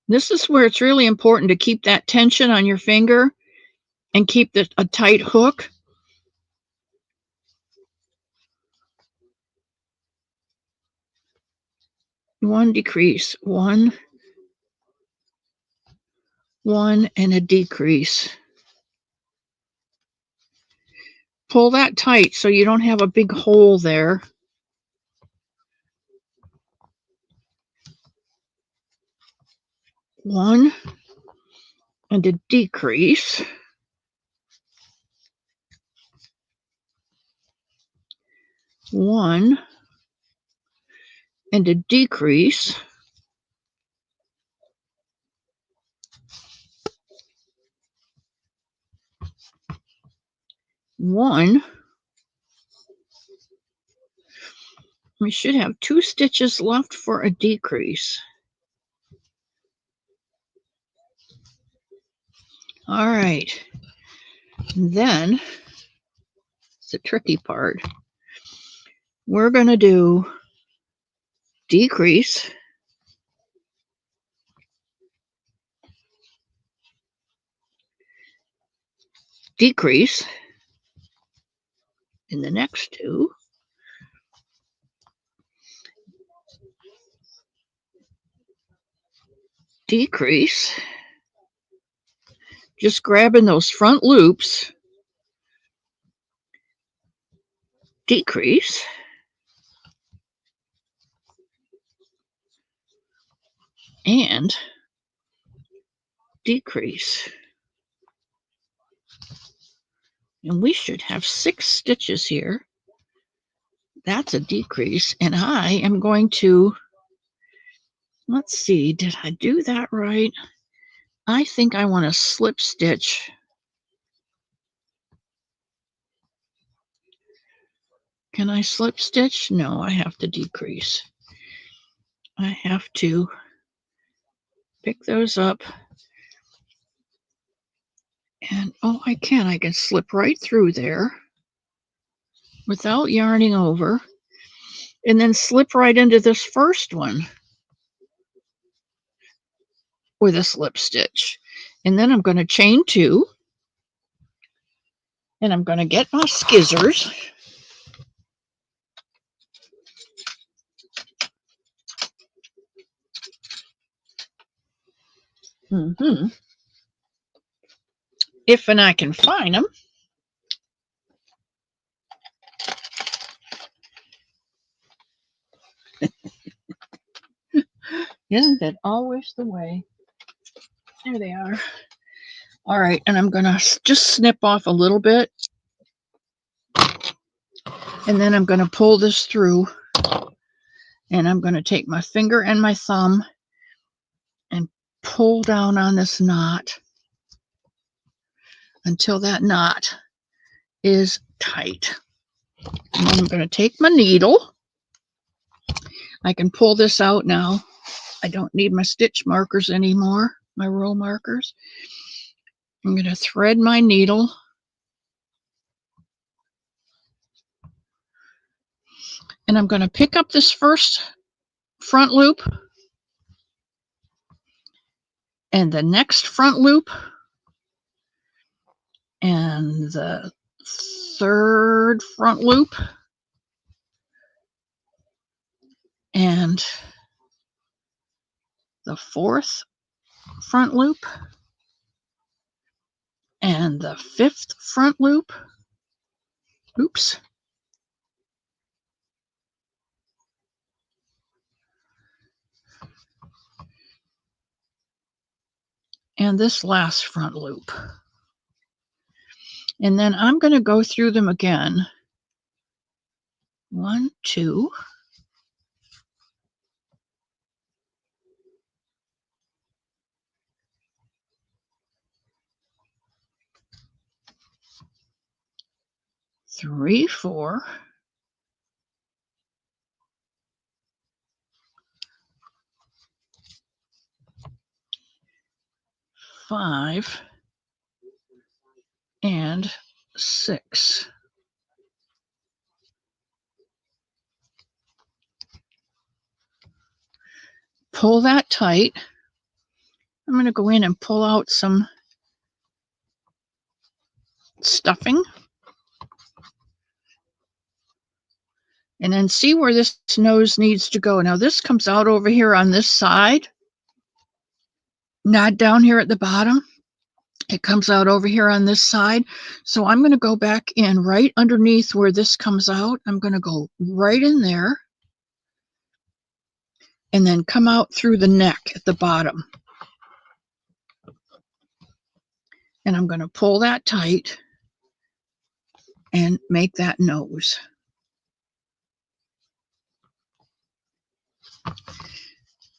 This is where it's really important to keep that tension on your finger and keep a tight hook. One decrease, one, and a decrease. Pull that tight so you don't have a big hole there. One and a decrease. One and a decrease. One. We should have 2 stitches left for a decrease. All right. Then, it's the tricky part. We're going to do decrease, decrease in the next 2. Decrease. Just grabbing those front loops. Decrease. And decrease. And we should have 6 stitches here. That's a decrease. And I am going to, let's see, did I do that right? I think I want to slip stitch. Can I slip stitch? No, I have to decrease. I have to pick those up. And oh, I can slip right through there without yarning over, and then slip right into this first one with a slip stitch. And then I'm going to chain 2, and I'm going to get my skizzers. If and I can find them. Isn't that always the way? There they are. All right, and I'm going to just snip off a little bit. And then I'm going to pull this through. And I'm going to take my finger and my thumb and pull down on this knot until that knot is tight. And then I'm going to take my needle. I can pull this out now. I don't need my stitch markers anymore, my row markers. I'm going to thread my needle. And I'm going to pick up this first front loop and the next front loop and the third front loop and the fourth front loop and the fifth front loop. Oops. And this last front loop. And then I'm going to go through them again. 1, 2. 3, 4. 5 and 6. Pull that tight I'm going to go in and pull out some stuffing. And then see where this nose needs to go. Now this comes out over here on this side, not down here at the bottom. It comes out over here on this side. So I'm going to go back in right underneath where this comes out. I'm going to go right in there and then come out through the neck at the bottom. And I'm going to pull that tight and make that nose.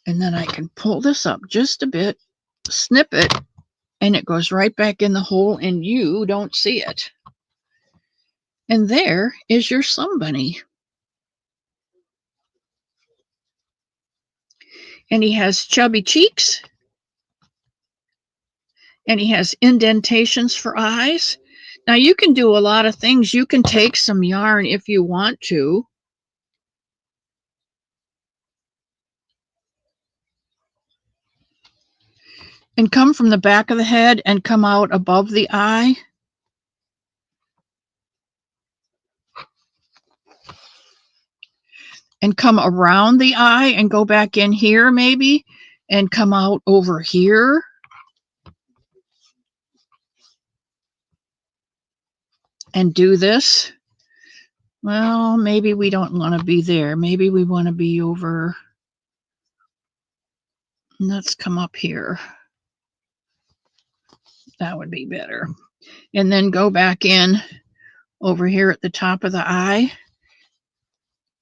And then I can pull this up just a bit, snip it, and it goes right back in the hole and you don't see it. And there is your Somebunny. And he has chubby cheeks. And he has indentations for eyes. Now you can do a lot of things. You can take some yarn if you want to. And come from the back of the head and come out above the eye. And come around the eye and go back in here maybe. And come out over here. And do this. Well, maybe we don't want to be there. Maybe we want to be over. Let's come up here. That would be better. And then go back in over here at the top of the eye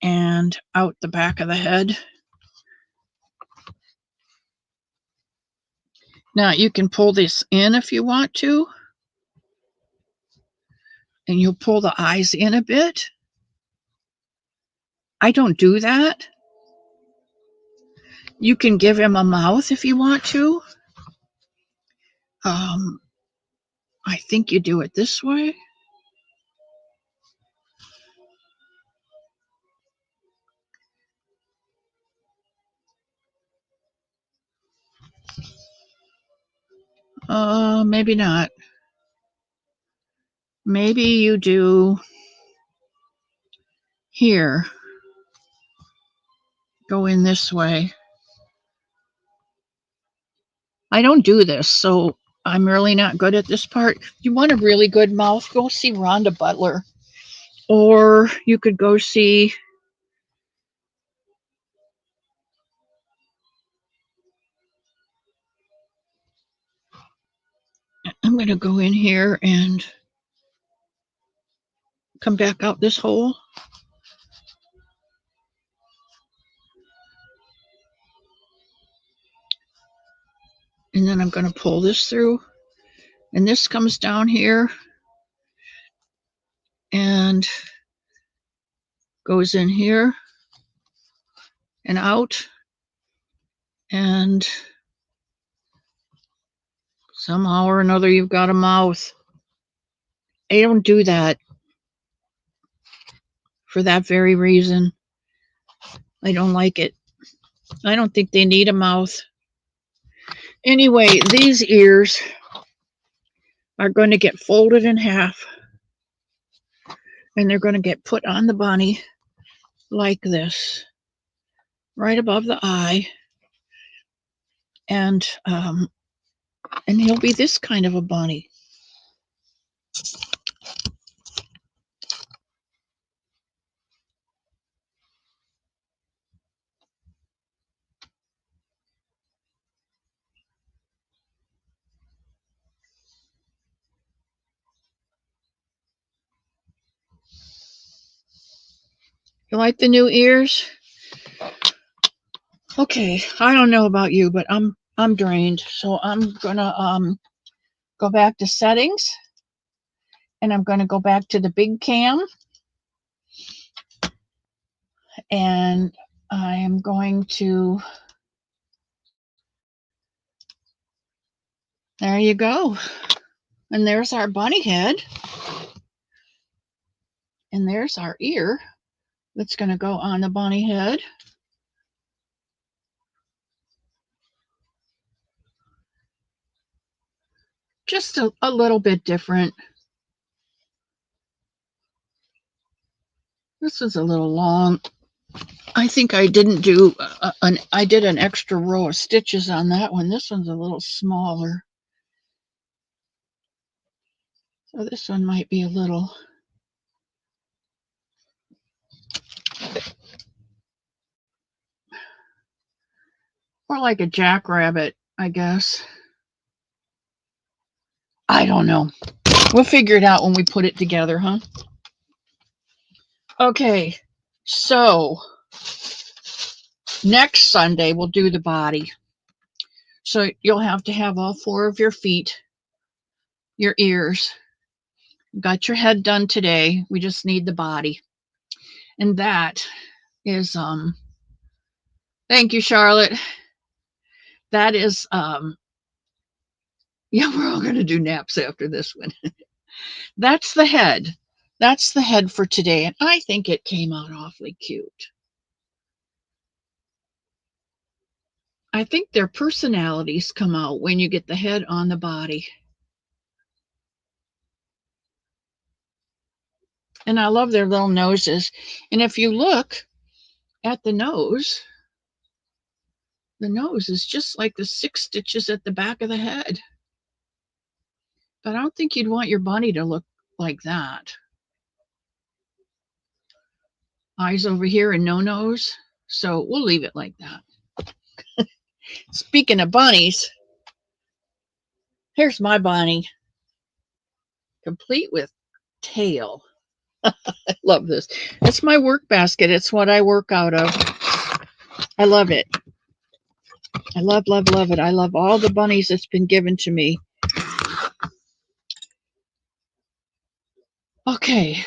and out the back of the head. Now you can pull this in if you want to. And you'll pull the eyes in a bit. I don't do that. You can give him a mouth if you want to. I think you do it this way. Maybe not. Maybe you do here. Go in this way. I don't do this, so I'm really not good at this part. If you want a really good mouth, go see Rhonda Butler. Or you could go see I'm going to go in here and come back out this hole. And then I'm going to pull this through. And this comes down here and goes in here and out. And somehow or another, you've got a mouth. I don't do that for that very reason. I don't like it. I don't think they need a mouth. Anyway, these ears are going to get folded in half. And they're going to get put on the bunny like this, right above the eye. And he'll be this kind of a bunny. You like the new ears? Okay, I don't know about you, but I'm drained. So I'm gonna go back to settings, and I'm gonna go back to the big cam, and I am going to. There you go. And there's our bunny head. And there's our ear that's going to go on the bunny head. just a little bit different. This is a little long. I think I didn't do I did an extra row of stitches on that one. This one's a little smaller. So this one might be a little more like a jackrabbit, I guess. I don't know. We'll figure it out when we put it together, huh? Okay, so next Sunday we'll do the body. So you'll have to have all 4 of your feet, your ears. Got your head done today. We just need the body. And that is thank you, Charlotte. That is yeah, we're all going to do naps after this one. That's the head. That's the head for today, and I think it came out awfully cute. I think their personalities come out when you get the head on the body. And I love their little noses. And if you look at the nose is just like the 6 stitches at the back of the head. But I don't think you'd want your bunny to look like that. Eyes over here and no nose. So we'll leave it like that. Speaking of bunnies, here's my bunny, complete with tail. I love this. It's my work basket. It's what I work out of. I love it. I love it. I love all the bunnies that's been given to me. Okay,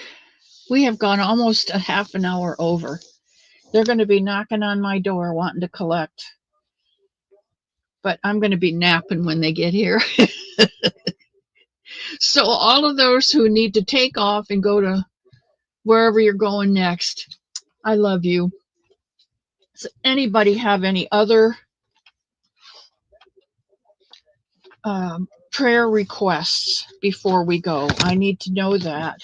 we have gone almost a half an hour over. They're going to be knocking on my door wanting to collect. But I'm going to be napping when they get here. So all of those who need to take off and go to wherever you're going next, I love you. Does anybody have any other prayer requests before we go? I need to know that.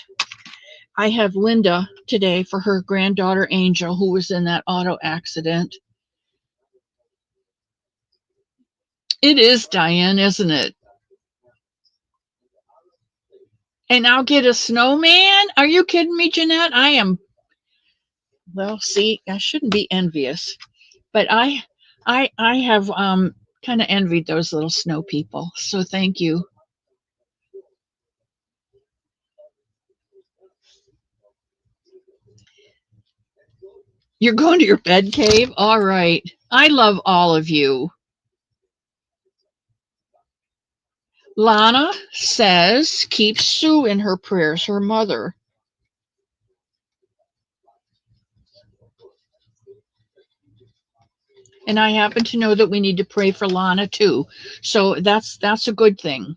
I have Linda today for her granddaughter Angel, who was in that auto accident. It is, Diane, isn't it? And I'll get a snowman? Are you kidding me, Jeanette? I am. Well, see, I shouldn't be envious, but I have kind of envied those little snow people. So thank you. You're going to your bed cave? All right. I love all of you. Lana says, keep Sue in her prayers, her mother. And I happen to know that we need to pray for Lana too. So that's a good thing.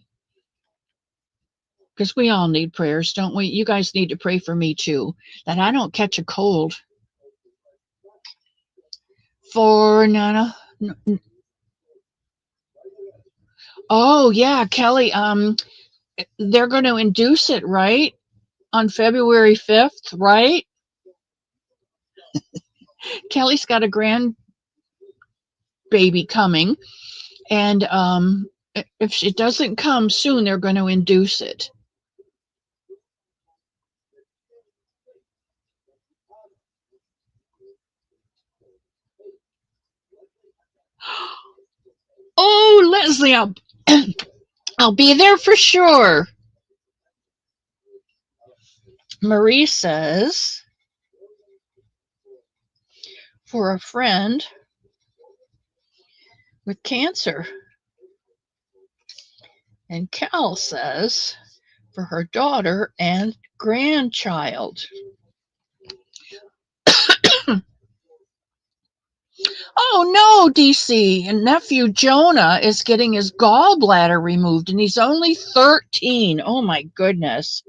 Because we all need prayers, don't we? You guys need to pray for me too, that I don't catch a cold. For Nana. Oh yeah, Kelly. They're going to induce it, right? On February 5th, right? Kelly's got a grandbaby coming, and if it doesn't come soon, they're going to induce it. Oh, Leslie, I'll be there for sure. Marie says, for a friend with cancer. And Cal says, for her daughter and grandchild. Oh no, DC. And nephew Jonah is getting his gallbladder removed, and he's only 13. Oh my goodness.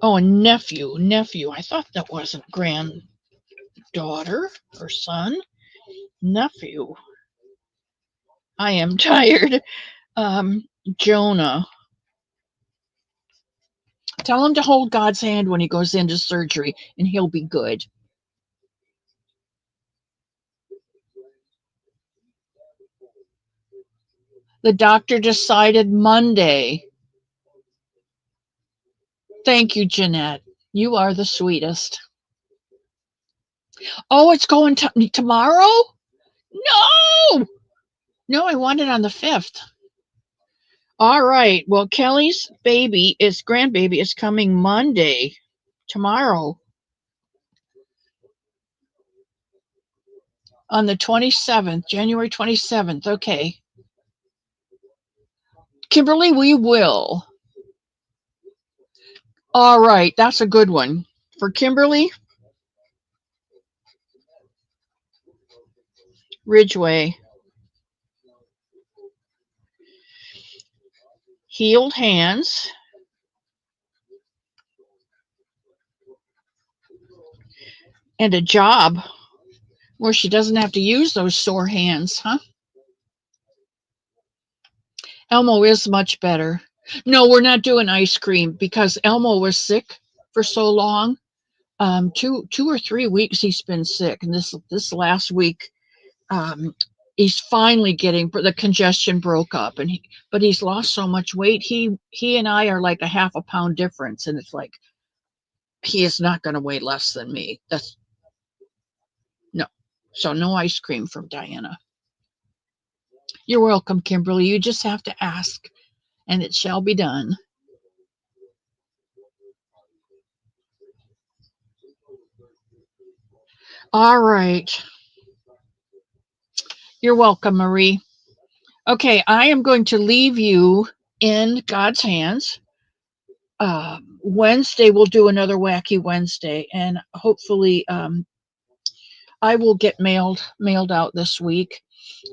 Oh, a nephew. I thought that wasn't granddaughter or son. Nephew. I am tired. Jonah. Tell him to hold God's hand when he goes into surgery, and he'll be good. The doctor decided Monday. Thank you, Jeanette. You are the sweetest. Oh, it's going tomorrow? No! No, I want it on the 5th. All right. Well, Kelly's grandbaby is coming Monday, tomorrow, on the 27th, January 27th. Okay. Kimberly, we will. All right. That's a good one. For Kimberly, Ridgeway. Healed hands. And a job where she doesn't have to use those sore hands, huh? Elmo is much better. No, we're not doing ice cream because Elmo was sick for so long. 2 or 3 weeks he's been sick, and this last week, he's finally getting the congestion broke up, but he's lost so much weight. He and I are like a half a pound difference, and it's like he is not going to weigh less than me. That's no. So no ice cream from Diana. You're welcome, Kimberly. You just have to ask, and it shall be done. All right. You're welcome, Marie. Okay, I am going to leave you in God's hands. Wednesday, we'll do another Wacky Wednesday, and hopefully I will get mailed out this week.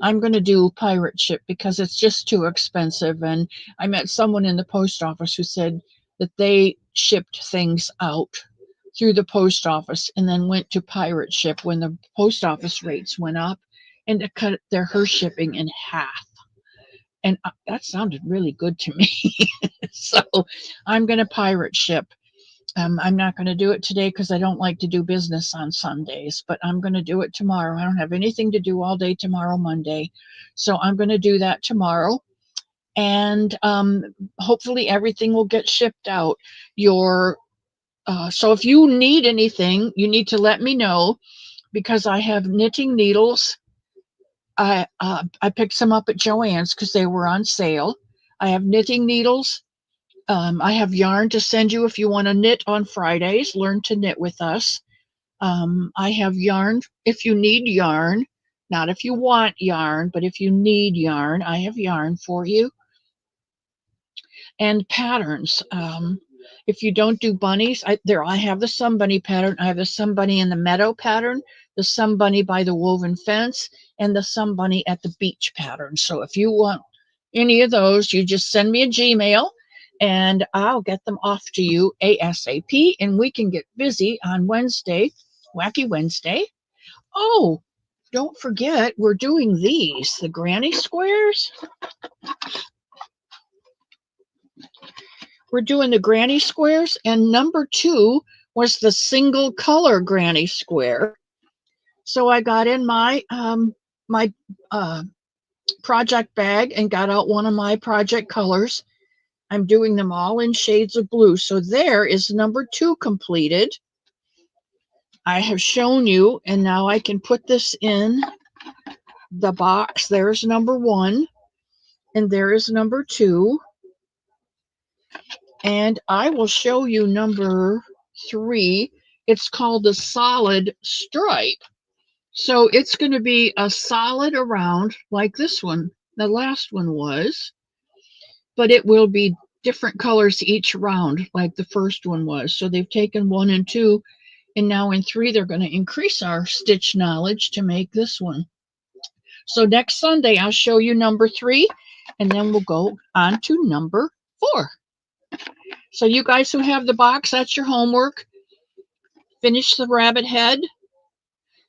I'm going to do pirate ship because it's just too expensive. And I met someone in the post office who said that they shipped things out through the post office and then went to pirate ship when the post office rates went up, and to cut her shipping in half. And that sounded really good to me. So I'm going to pirate ship. I'm not going to do it today because I don't like to do business on Sundays, but I'm going to do it tomorrow. I don't have anything to do all day tomorrow, Monday. So I'm going to do that tomorrow. And hopefully everything will get shipped out. So if you need anything, you need to let me know because I have knitting needles. I picked some up at Joann's because they were on sale. I have knitting needles. I have yarn to send you if you want to knit on Fridays. Learn to knit with us. I have yarn if you need yarn, not if you want yarn, but if you need yarn, I have yarn for you. And patterns. If you don't do bunnies, I have the Somebunny pattern. I have the Somebunny in the meadow pattern, the Somebunny by the woven fence, and the Somebunny at the beach pattern. So if you want any of those, you just send me a Gmail and I'll get them off to you ASAP, and we can get busy on Wednesday, Wacky Wednesday. Oh, don't forget, we're doing the granny squares. We're doing the granny squares, and number 2 was the single color granny square. So I got in my project bag and got out one of my project colors. I'm doing them all in shades of blue. So there is number 2 completed. I have shown you, and now I can put this in the box. There's number 1, and there is number 2. And I will show you number 3. It's called the solid stripe. So it's going to be a solid around like this one, the last one was, but it will be different colors each round like the first one was. So they've taken 1 and 2, and now in 3 they're going to increase our stitch knowledge to make this one. So next Sunday I'll show you number 3, and then we'll go on to number 4. So you guys who have the box, that's your homework. Finish the rabbit head.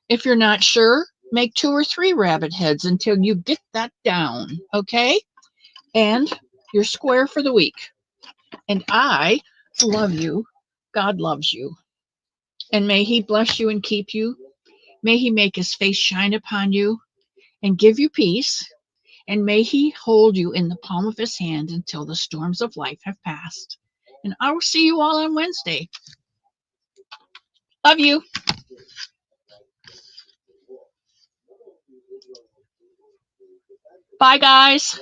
If you're not sure, make 2 or 3 rabbit heads until you get that down, okay? And your square for the week. And I love you. God loves you. And may he bless you and keep you. May he make his face shine upon you and give you peace. And may he hold you in the palm of his hand until the storms of life have passed. And I will see you all on Wednesday. Love you. Bye, guys.